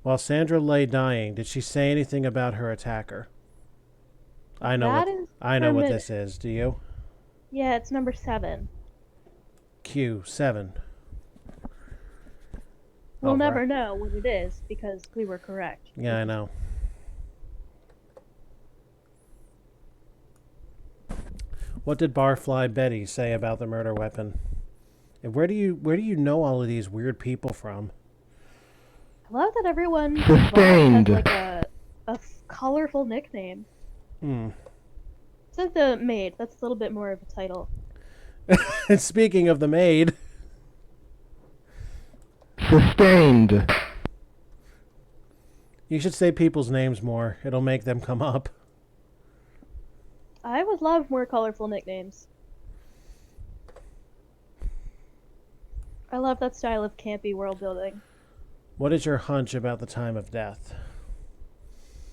While Sandra lay dying, did she say anything about her attacker? I know what this is. Do you? Yeah, it's number 7. Q7. We'll never know what it is because we were correct. Yeah, I know. What did Barfly Betty say about the murder weapon? And where do you know all of these weird people from? love that everyone involved Sustained. has like a colorful nickname. Hmm. Except the maid. That's a little bit more of a title. And speaking of the maid, Sustained. you should say people's names more. It'll make them come up. I would love more colorful nicknames. I love that style of campy world building. What is your hunch about the time of death?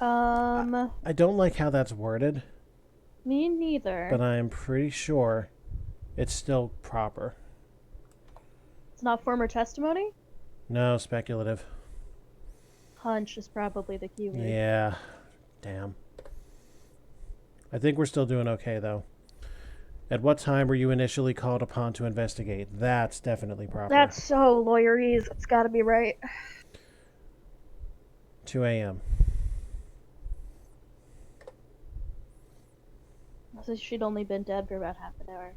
Me I don't like how that's worded, neither. but I am pretty sure it's still proper. It's not former testimony? No, speculative. Hunch is probably the keyword. Yeah. Damn. I think we're still doing okay, though. At what time were you initially called upon to investigate? That's definitely proper. That's so lawyerese. It's gotta be right. 2 a.m. So she'd only been dead for about half an hour.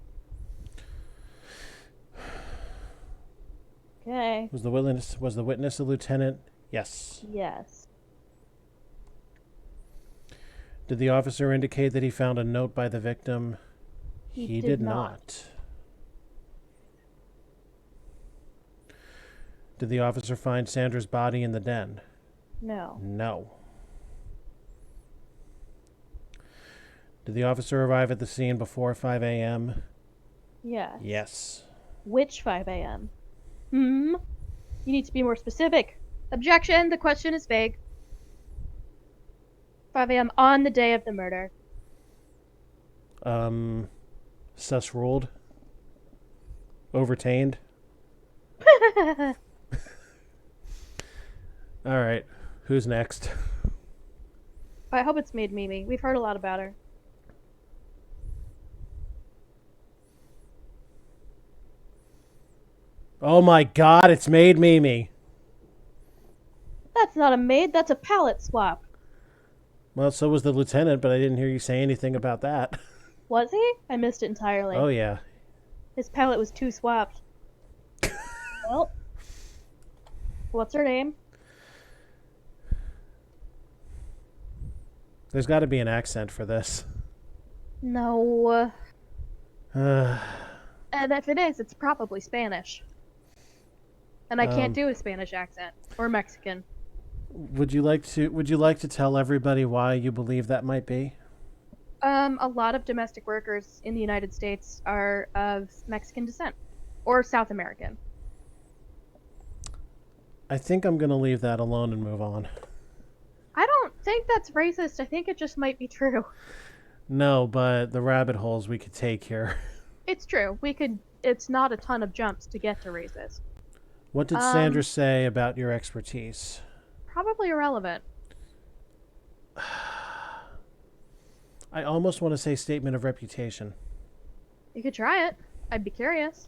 Okay. Was the witness a lieutenant? Yes. Yes. Did the officer indicate that he found a note by the victim? He did not. Did the officer find Sandra's body in the den? No. No. Did the officer arrive at the scene before 5 a.m.? Yes. Yes. Which 5 a.m.? You need to be more specific. Objection, the question is vague. 5 a.m. on the day of the murder. Sus ruled. Overtained. All right. Who's next? I hope it's Maid Mimi. We've heard a lot about her. Oh my god, it's Maid Mimi. That's not a maid, that's a palette swap. Well, so was the lieutenant, but I didn't hear you say anything about that. Was he? I missed it entirely. Oh yeah. His palette was too swapped. Well, what's her name? There's got to be an accent for this. No. And if it is, it's probably Spanish. And I can't do a Spanish accent. Or Mexican. Would you like to tell everybody why you believe that might be? A lot of domestic workers in the United States are of Mexican descent. Or South American. I think I'm going to leave that alone and move on. I don't think that's racist. I think it just might be true. No, but the rabbit holes we could take here. It's true. It's not a ton of jumps to get to racist. What did Sandra say about your expertise? Probably irrelevant. I almost want to say statement of reputation. You could try it. I'd be curious.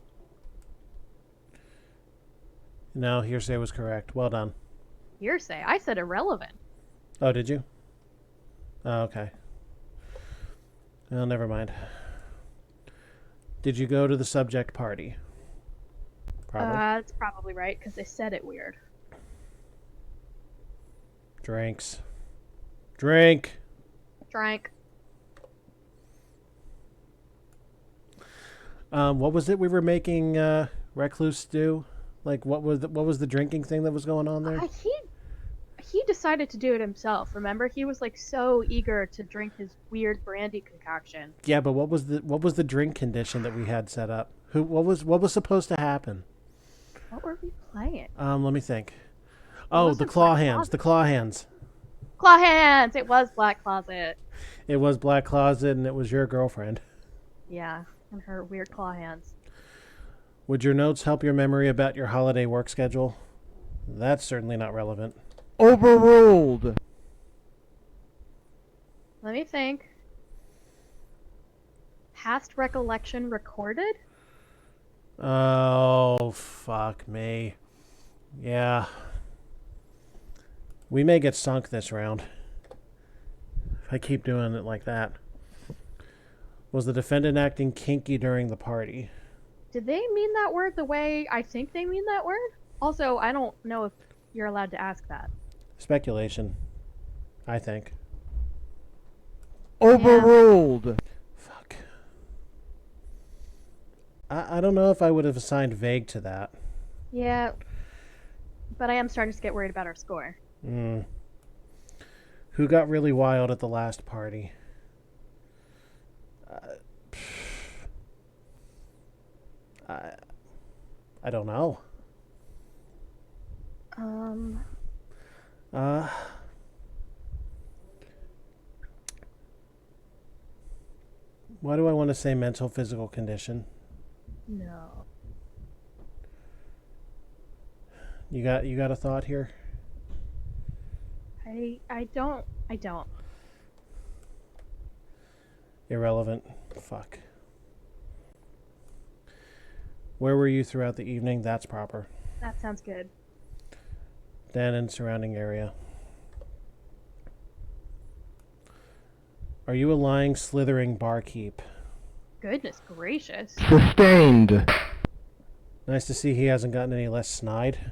No, hearsay was correct. Well done. Hearsay. I said irrelevant. Oh, did you? Oh, okay. Well, never mind. Did you go to the subject party? Probably. That's probably right, because they said it weird. Drinks. Drink! Drank. What was it we were making Recluse do? Like, what was the drinking thing that was going on there? He decided to do it himself. Remember, he was like so eager to drink his weird brandy concoction. Yeah, but what was the drink condition that we had set up? What was supposed to happen? What were we playing? Let me think. Oh, the claw hands. The claw hands. Claw hands. It was Black Closet. It was Black Closet, and it was your girlfriend. Yeah, and her weird claw hands. Would your notes help your memory about your holiday work schedule? That's certainly not relevant. Overruled. Let me think. Past recollection recorded? Oh, fuck me. Yeah. We may get sunk this round. If I keep doing it like that. Was the defendant acting kinky during the party? Did they mean that word the way I think they mean that word? Also, I don't know if you're allowed to ask that. Speculation, I think. Overruled. Fuck. I don't know if I would have assigned vague to that. Yeah, but I am starting to get worried about our score. Who got really wild at the last party? I don't know. Why do I want to say mental physical condition? No. You got a thought here? I don't. Irrelevant. Fuck. Where were you throughout the evening? That's proper. That sounds good. Den and surrounding area. Are you a lying, slithering barkeep? Goodness gracious. Sustained. Nice to see he hasn't gotten any less snide.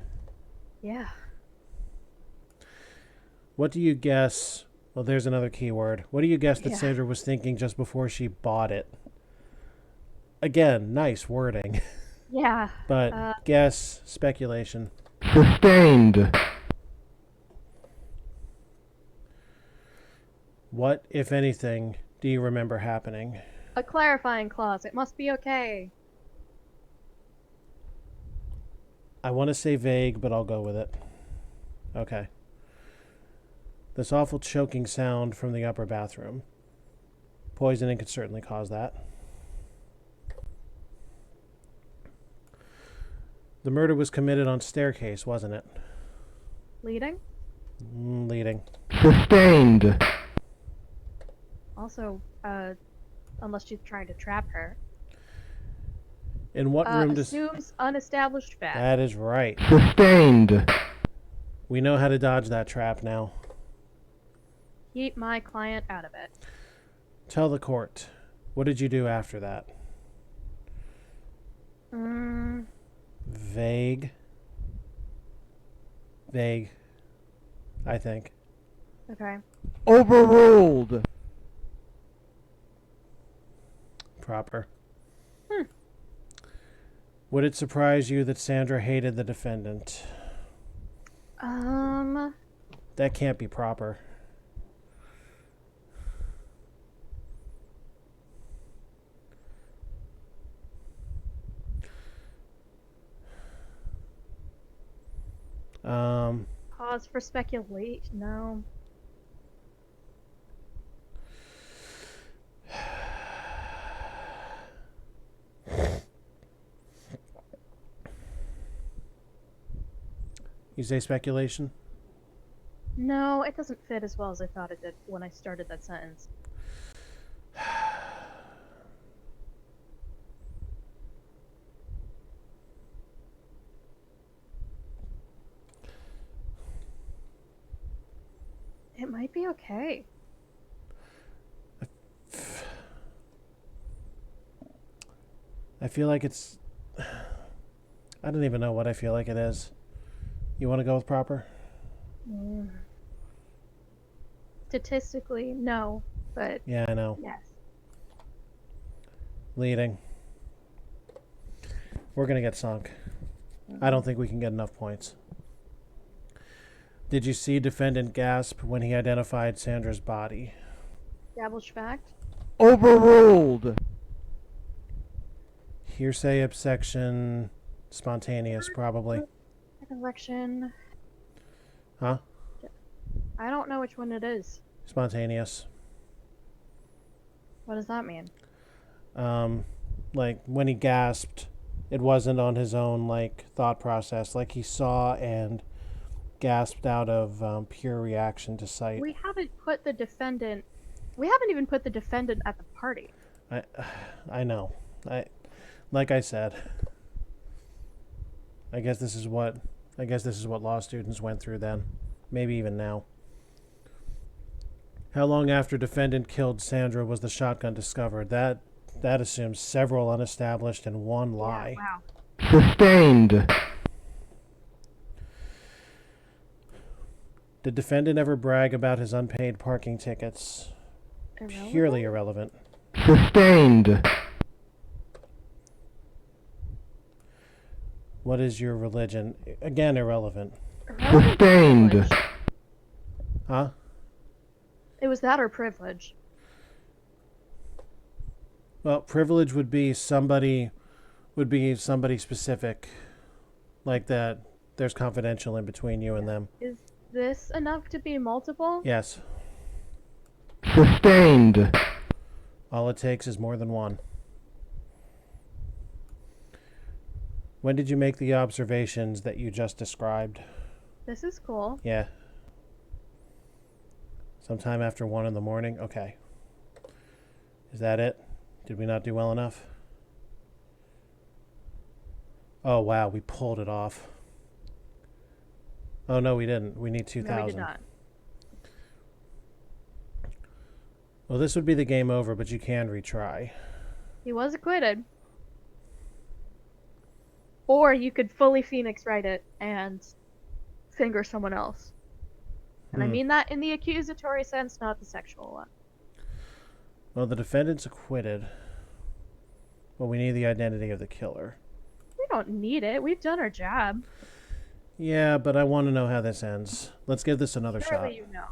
Yeah. What do you guess? Well, there's another keyword. What do you guess that Yeah. Sandra was thinking just before she bought it? Again, nice wording. Yeah. But guess, speculation. Sustained. What, if anything, do you remember happening? A clarifying clause. It must be okay. I want to say vague, but I'll go with it. Okay. This awful choking sound from the upper bathroom. Poisoning could certainly cause that. The murder was committed on staircase, wasn't it? Leading? Leading. Sustained. Also, unless she's trying to trap her. In what room does... Assumes unestablished fact. That is right. Sustained. We know how to dodge that trap now. Keep my client out of it. Tell the court. What did you do after that? Vague. Vague. I think. Okay. Overruled. Proper. Would it surprise you that Sandra hated the defendant? That can't be proper. Pause for speculation. No. You say speculation? No, it doesn't fit as well as I thought it did when I started that sentence. It might be okay. I feel like it's... I don't even know what I feel like it is. You want to go with proper? Statistically, no, but Yeah, I know. yes. Leading. We're going to get sunk. I don't think we can get enough points. Did you see defendant gasp when he identified Sandra's body? Established fact. Overruled. Hearsay, objection, spontaneous, probably. Direction. Huh? I don't know which one it is. Spontaneous. What does that mean? Like, when he gasped, it wasn't on his own, like, thought process. Like, he saw and gasped out of pure reaction to sight. We haven't put the defendant. We haven't even put the defendant at the party. I know. Like I said, I guess this is what law students went through then. Maybe even now. How long after defendant killed Sandra was the shotgun discovered? That assumes several unestablished and one lie. Yeah, wow. Sustained. Did defendant ever brag about his unpaid parking tickets? Irrelevant? Purely irrelevant. Sustained. What is your religion? Again, irrelevant. Irrelevant Sustained. privilege. Huh? It was that or privilege. Well, privilege would be somebody specific, like that. There's confidential in between you and them. Is this enough to be multiple? Yes. Sustained. All it takes is more than one. When did you make the observations that you just described? This is cool. Yeah. Sometime after 1 in the morning? Okay. Is that it? Did we not do well enough? Oh, wow. We pulled it off. Oh, no, we didn't. We need 2,000. No, we did not. Well, this would be the game over, but you can retry. He was acquitted. Or you could fully Phoenix Wright it and finger someone else. And I mean that in the accusatory sense, not the sexual one. Well, the defendant's acquitted. Well, we need the identity of the killer. We don't need it. We've done our job. Yeah, but I want to know how this ends. Let's give this another shot. Surely you know.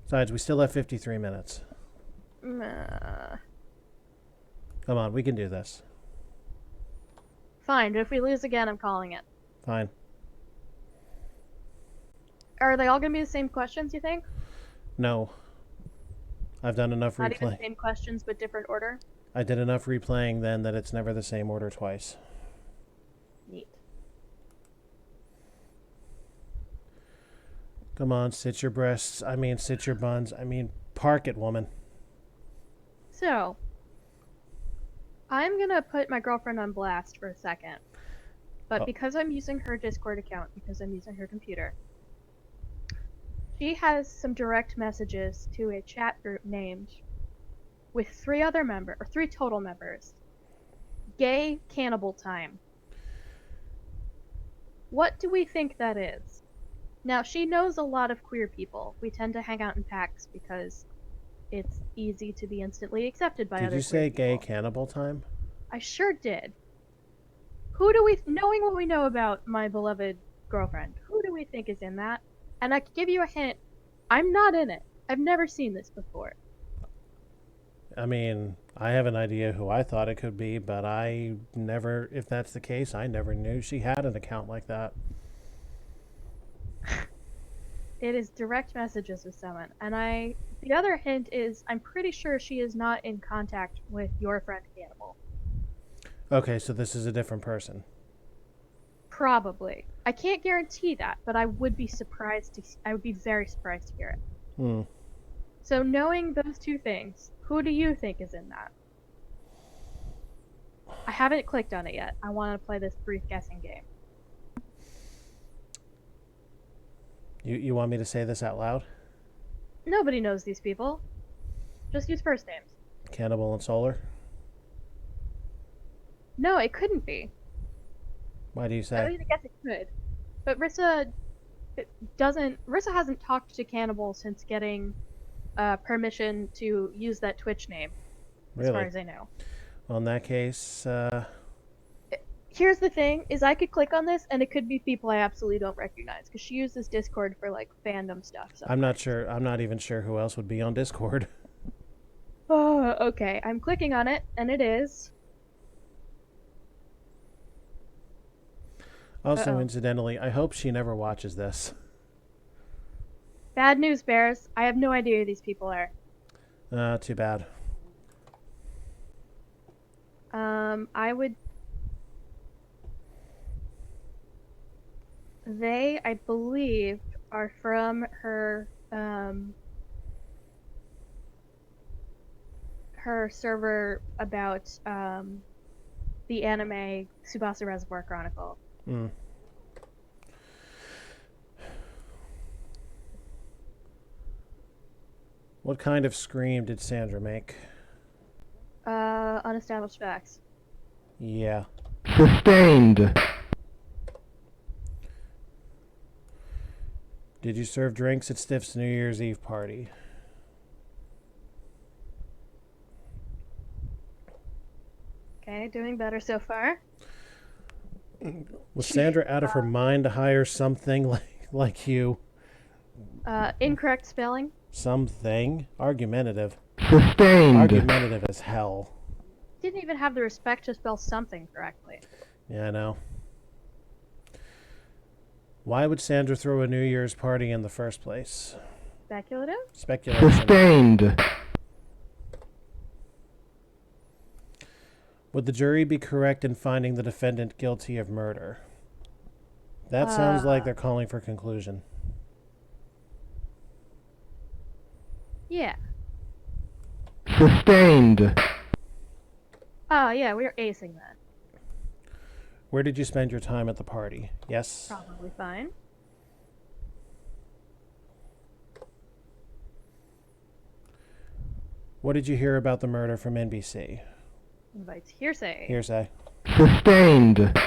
Besides, we still have 53 minutes. Uh, Come on, we can do this. Fine, but if we lose again, I'm calling it. Fine. Are they all going to be the same questions, you think? No. I've done enough Not even the replay. same questions, but different order? I did enough replaying then that it's never the same order twice. Neat. Come on, sit your breasts. I mean, sit your buns. I mean, park it, woman. So, I'm going to put my girlfriend on blast for a second. But Oh. because I'm using her Discord account, because I'm using her computer, she has some direct messages to a chat group named, with 3 total members, Gay Cannibal Time. What do we think that is? Now, she knows a lot of queer people. We tend to hang out in packs because it's easy to be instantly accepted by Did other you say queer gay people. cannibal time? I sure did. Who do we, knowing what we know about my beloved girlfriend, who do we think is in that? And I could give you a hint. I'm not in it. I've never seen this before. I mean, I have an idea who I thought it could be, but I never, if that's the case, I never knew she had an account like that. It is direct messages with someone. And the other hint is I'm pretty sure she is not in contact with your friend Cannibal. Okay, so this is a different person. Probably. I can't guarantee that, but I would be very surprised to hear it. Hmm. So knowing those 2 things, who do you think is in that? I haven't clicked on it yet. I want to play this brief guessing game. You want me to say this out loud? Nobody knows these people. Just use first names. Cannibal and Solar? No, it couldn't be. Why do you I say? mean, I guess it could. But Rissa hasn't talked to Cannibal since getting permission to use that Twitch name, as far Really? as I know. Well, in that case, Here's the thing, is I could click on this, and it could be people I absolutely don't recognize, because she uses Discord for, like, fandom stuff. I'm not sure. I'm not even sure who else would be on Discord. Oh, okay, I'm clicking on it, and it is... Also, Uh-oh. incidentally, I hope she never watches this. Bad news, Bears. I have no idea who these people are. Too bad. I would... They, I believe, are from her, her server about, the anime Tsubasa Reservoir Chronicle. Hmm. What kind of scream did Sandra make? Unestablished facts. Yeah. Sustained. Did you serve drinks at Stiff's New Year's Eve party? Okay, doing better so far. Was Sandra out of her mind to hire something like you? Incorrect spelling. Something? Argumentative. Sustained. Argumentative as hell. Didn't even have the respect to spell something correctly. Yeah, I know. Why would Sandra throw a New Year's party in the first place? Speculative? Speculation. Sustained. Would the jury be correct in finding the defendant guilty of murder? That sounds like they're calling for conclusion. Yeah. Sustained. Oh, yeah, we're acing that. Where did you spend your time at the party? Yes? Probably fine. What did you hear about the murder from NBC? Invites hearsay. Hearsay. Sustained.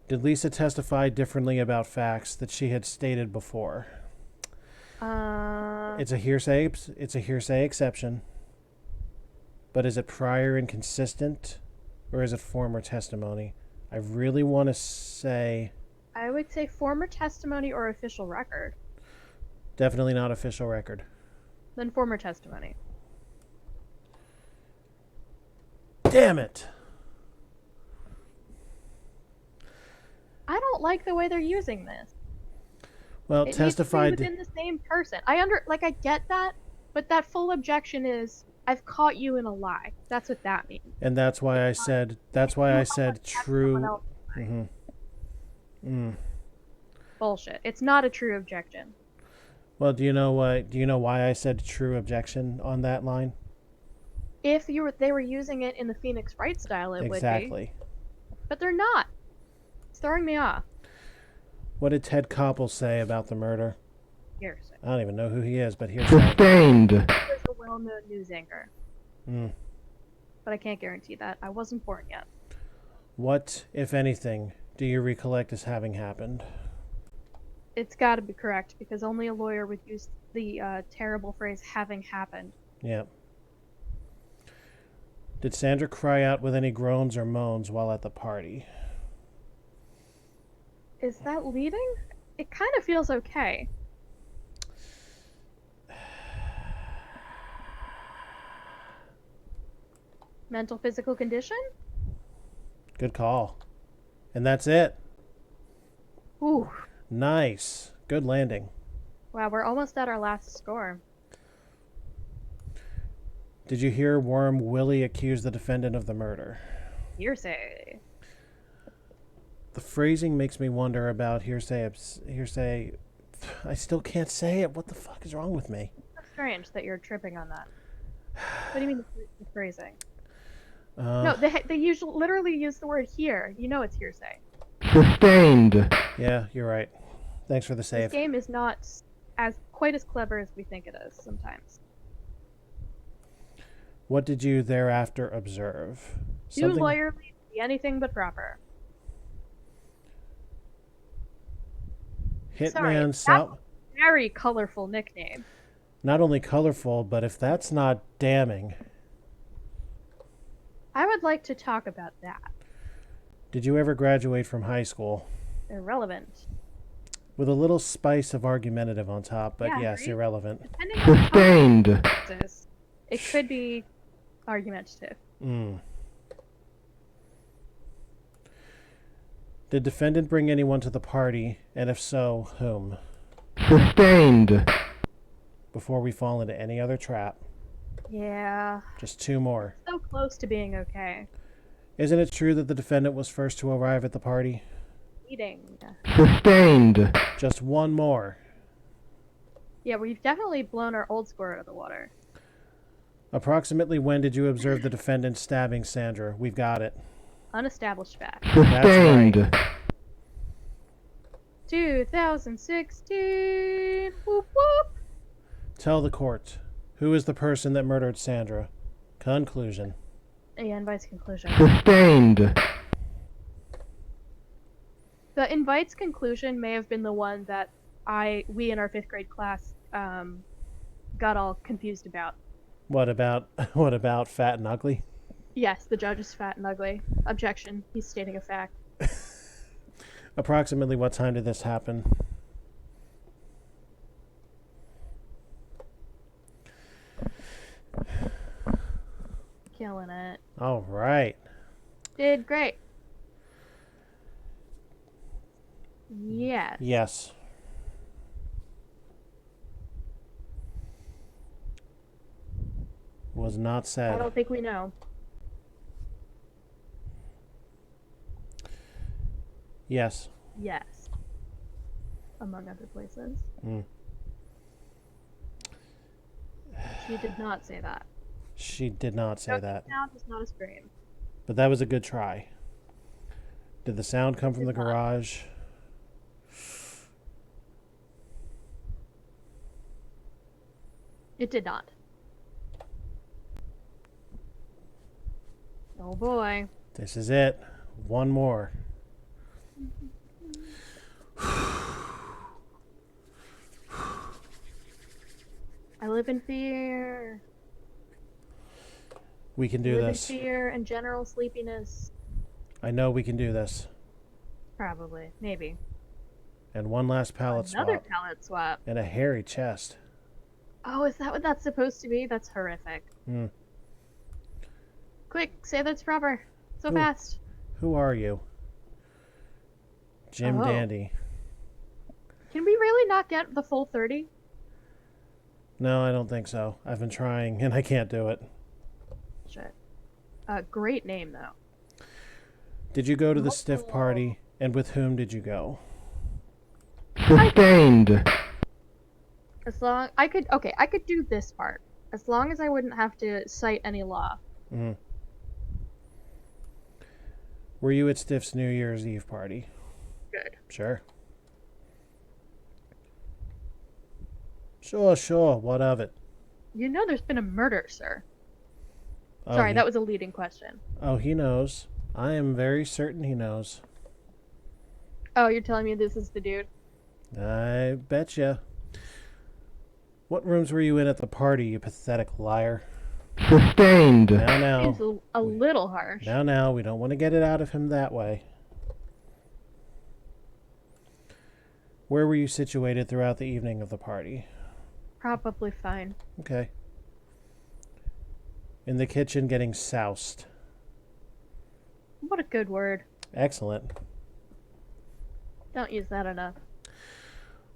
Did Lisa testify differently about facts that she had stated before? It's a hearsay exception. But is it prior and consistent, or is it former testimony? I really want to say... I would say former testimony or official record. Definitely not official record. Then former testimony. Damn it! I don't like the way they're using this. Well, It testified... needs to be within the same person. I get that, but that full objection is, I've caught you in a lie. That's what that means. And that's why I said true... Bullshit. It's not a true objection. Well, do you know why I said true objection on that line? If they were using it in the Phoenix Wright style, it would be. Exactly. But they're not. It's throwing me off. What did Ted Koppel say about the murder? Hearsay. I don't even know who he is, but here's Sustained. He was a well-known news anchor. Mm. But I can't guarantee that. I wasn't born yet. What, if anything, do you recollect as having happened? It's got to be correct, because only a lawyer would use the terrible phrase having happened. Yep. Did Sandra cry out with any groans or moans while at the party? Is that leading? It kind of feels okay. Mental physical condition? Good call. And that's it. Ooh. Nice. Good landing. Wow, we're almost at our last score. Did you hear Worm Willie accuse the defendant of the murder? Hearsay. The phrasing makes me wonder about hearsay. I still can't say it. What the fuck is wrong with me? It's strange that you're tripping on that. What do you mean the phrasing? No, they usually literally use the word here. You know it's hearsay. Sustained. Yeah, you're right. Thanks for the This save. game is not quite as clever as we think it is sometimes. What did you thereafter observe? Do lawyerly be anything but proper. Hitman Sorry, very colorful nickname. Not only colorful, but if that's not damning. I would like to talk about that. Did you ever graduate from high school? Irrelevant. With a little spice of argumentative on top, but Yeah, yes, right? irrelevant. Depending on Sustained. it could be argumentative. Did defendant bring anyone to the party, and if so, whom? Sustained. Before we fall into any other trap. Yeah. Just two more. So close to being okay. Isn't it true that the defendant was first to arrive at the party? Eating. Sustained. Just one more. Yeah, we've definitely blown our old score out of the water. Approximately when did you observe the defendant stabbing Sandra? We've got it. Unestablished fact. Sustained. 2016. Whoop whoop. Tell the court, who is the person that murdered Sandra? Conclusion. Yeah, invites conclusion. Sustained. The invite's conclusion may have been the one that we in our 5th grade class got all confused about. What about fat and ugly? Yes, the judge is fat and ugly. Objection. He's stating a fact. Approximately what time did this happen? Killing it. All right. Did great. Yes. Yes. Was not I said. don't think we know. Yes. Yes. Among other places. Mm. She did not say that. She did not say that. Sound was not a scream. But that was a good try. Did the sound come from the Did not. garage? It did not. Oh boy. This is it. One more. I live in fear. We can do live this. in fear and general sleepiness. I know we can do this. Probably. Maybe. And one last palette Another swap. palette swap. And a hairy chest. Oh, is that what that's supposed to be? That's horrific. Hmm. Quick, say that's proper. So Ooh. fast. Who are you? Jim Oh. Dandy. Can we really not get the full 30? No, I don't think so. I've been trying and I can't do it. Shit. Great name, though. Did you go to the stiff party? And with whom did you go? Sustained. As long I could do this part. As long as I wouldn't have to cite any law. Mm. Were you at Stiff's New Year's Eve party? Good. Sure. Sure. What of it? You know there's been a murder, sir. Oh, Sorry, that was a leading question. Oh, he knows. I am very certain he knows. Oh, you're telling me this is the dude? I betcha. What rooms were you in at the party, you pathetic liar? Sustained. Now. Seems a little harsh. Now, we don't want to get it out of him that way. Where were you situated throughout the evening of the party? Probably fine. Okay. In the kitchen getting soused. What a good word. Excellent. Don't use that enough.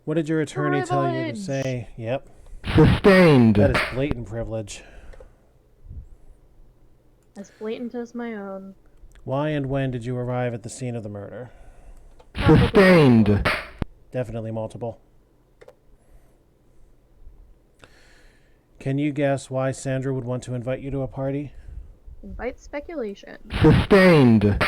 What did your attorney tell you to Privilege. say? Yep. Sustained. That is blatant privilege. As blatant as my own. Why and when did you arrive at the scene of the murder? Sustained. Definitely multiple. Can you guess why Sandra would want to invite you to a party? Invite speculation. Sustained.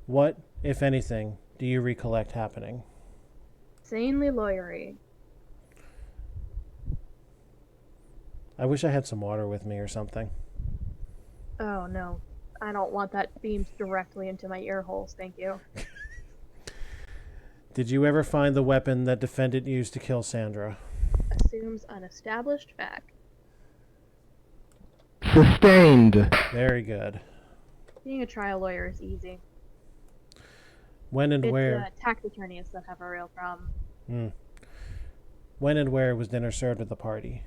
What, if anything, do you recollect happening? Sanely lawyery. I wish I had some water with me or something. Oh no. I don't want that beamed directly into my ear holes, thank you. Did you ever find the weapon that defendant used to kill Sandra? Assumes unestablished fact. Sustained. Very good. Being a trial lawyer is easy. When and It's where? tax attorneys that have a real problem. When and where was dinner served at the party?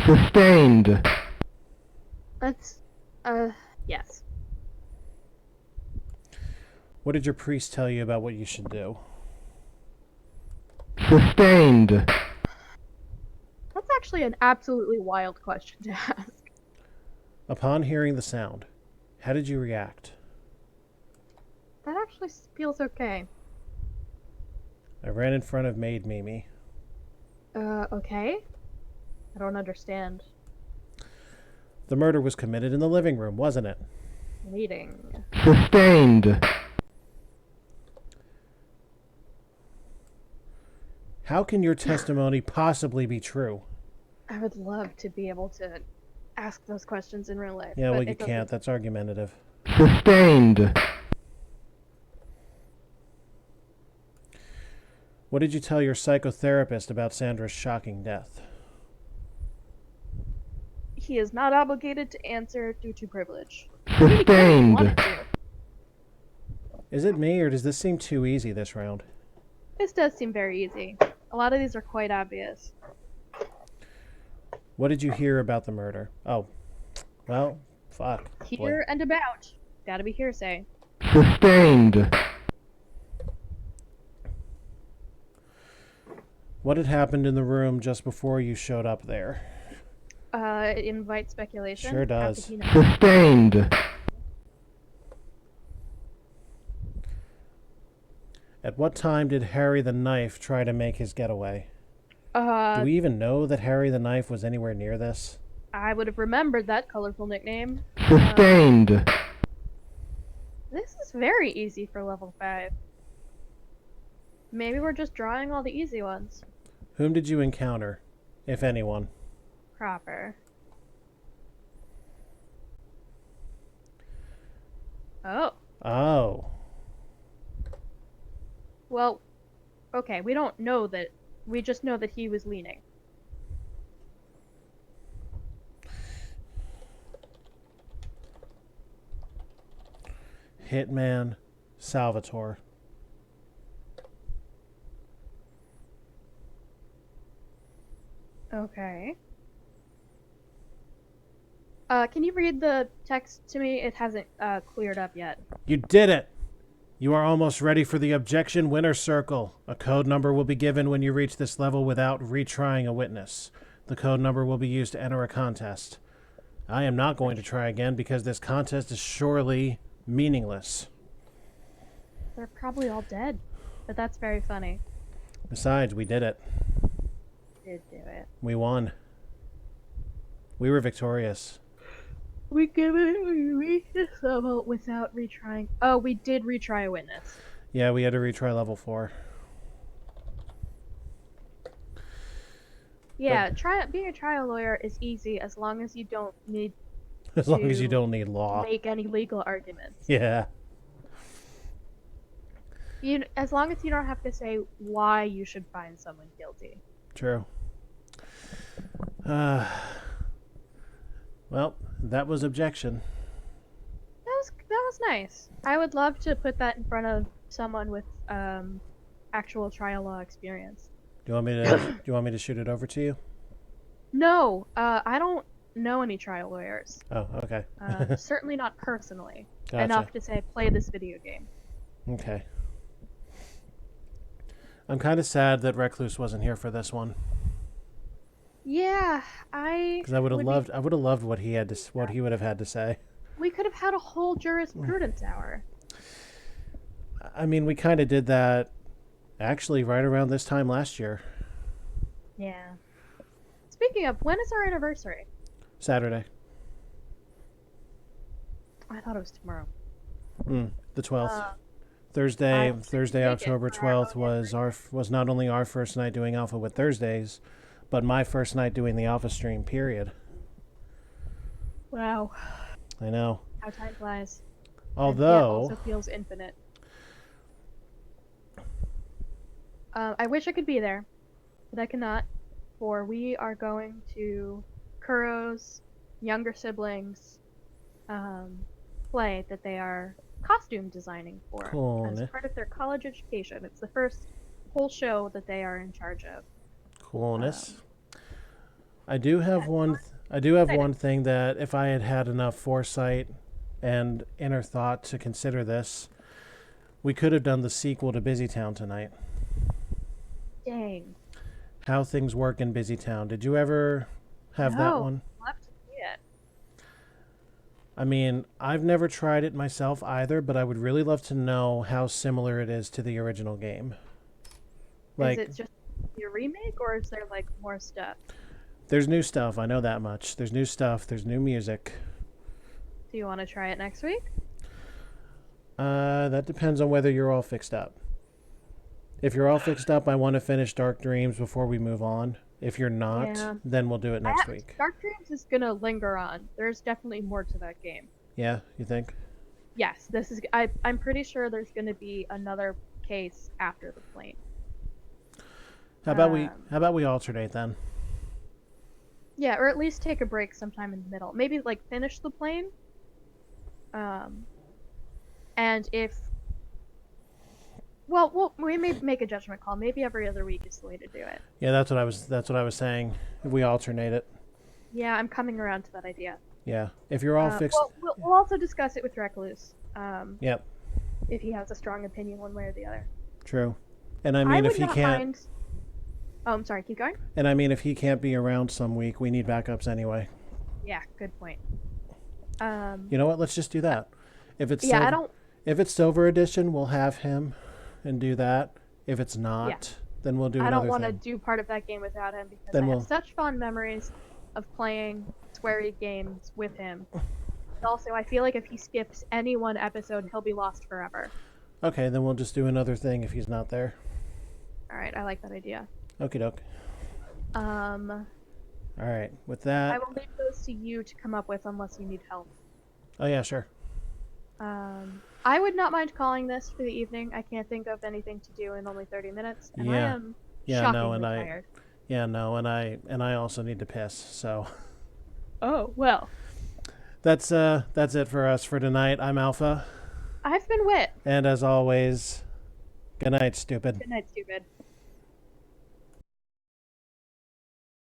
Sustained. Let's, yes. What did your priest tell you about what you should do? Sustained. That's actually an absolutely wild question to ask. Upon hearing the sound, how did you react? That actually feels okay. I ran in front of Maid Mimi. Okay? I don't understand. The murder was committed in the living room, wasn't it? Meeting. Sustained. How can your testimony possibly be true? I would love to be able to ask those questions in real life. Yeah, but well, you it doesn't- can't. That's argumentative. Sustained. What did you tell your psychotherapist about Sandra's shocking death? He is not obligated to answer due to privilege. Sustained. Wanted to. Is it me, or does this seem too easy this round? This does seem very easy. A lot of these are quite obvious. What did you hear about the murder? Oh, well, fuck. Boy. Here and about. Gotta be hearsay. Sustained. What had happened in the room just before you showed up there? It invites speculation. Sure How does. could he know? Sustained. At what time did Harry the Knife try to make his getaway? Do Uh, we even know that Harry the Knife was anywhere near this? I would have remembered that colorful nickname. Sustained. This is very easy for level 5. Maybe we're just drawing all the easy ones. Whom did you encounter, if anyone? Proper. Oh. Oh. Well, okay, we don't know that. We just know that he was leaning. Hitman Salvatore. Okay. Can you read the text to me? It hasn't cleared up yet. You did it! You are almost ready for the Objection Winner Circle. A code number will be given when you reach this level without retrying a witness. The code number will be used to enter a contest. I am not going to try again because this contest is surely meaningless. They're probably all dead, but that's very funny. Besides, we did it. Did do it. We won. We were victorious. We reached this level without retrying. Oh, we did retry a witness. Yeah, we had to retry level 4. Yeah, being a trial lawyer is easy as long as you don't need As long as you to don't need law. make any legal arguments. Yeah. As long as you don't have to say why you should find someone guilty. True. Well, that was Objection. That was nice. I would love to put that in front of someone with actual trial law experience. Do you want me to shoot it over to you? No, I don't know any trial lawyers. Oh, okay. Certainly not personally. Gotcha. Enough to say play this video game. Okay. I'm kind of sad that Recluse wasn't here for this one, Yeah, because I would have loved what he would have had to say. We could have had a whole jurisprudence hour. I mean, we kind of did that actually right around this time last year. Yeah. Speaking of, when is our anniversary? Saturday. I thought it was tomorrow. The 12th. I Thursday, was Thursday, thinking October for our 12th own was not only our first night doing Alpha with Thursdays, but my first night doing the Alpha stream, period. Wow. I know. How time flies. And yet Although, also feels infinite. I wish I could be there, but I cannot, for we are going to Kuro's younger siblings' play that they are costume designing for Cool, as ne? part of their college education. It's the first whole show that they are in charge of. coolness. I do have one thing that if I had had enough foresight and inner thought to consider this, we could have done the sequel to Busytown tonight. Dang. How Things Work in Busytown. Did you ever have that No. one? I'll have to see it. I mean, I've never tried it myself either, but I would really love to know how similar it is to the original game. Like, Is it just a remake, or is there like more stuff? there's new stuff, I know that much. There's new stuff, there's new music. Do you want to try it next week? That depends on whether you're all fixed up. If you're all fixed up, I want to finish Dark Dreams before we move on. If you're not, Yeah. then we'll do it next week. Dark Dreams is gonna linger on. There's definitely more to that game. Yeah, you think? Yes, this is. I'm pretty sure there's going to be another case after the plane. How about we alternate then? Yeah, or at least take a break sometime in the middle. Maybe like finish the plane. And if we may make a judgment call. Maybe every other week is the way to do it. Yeah, that's what I was saying. If we alternate it. Yeah, I'm coming around to that idea. Yeah. If you're all fixed. Well, we'll also discuss it with Recluse. Yep. If he has a strong opinion one way or the other. True. And I mean, if he can't. Mind... Oh, I'm sorry. Keep going. And I mean, if he can't be around some week, we need backups anyway. Yeah. Good point. You know what? Let's just do that. If it's yeah, If it's Silver Edition, we'll have him and do that. If it's not, then we'll do another thing. I don't want to do part of that game without him because I have such fond memories of playing sweary games with him. And also, I feel like if he skips any one episode, he'll be lost forever. Okay, then we'll just do another thing if he's not there. All right, I like that idea. Okie doke. All right, with that... I will leave those to you to come up with unless you need help. Oh, yeah, sure. I would not mind calling this for the evening. I can't think of anything to do in only 30 minutes, and I am shockingly tired. And I also need to piss, so... Oh, well. That's it for us for tonight. I'm Alpha. I've been Wit. And as always, good night, stupid. Good night, stupid.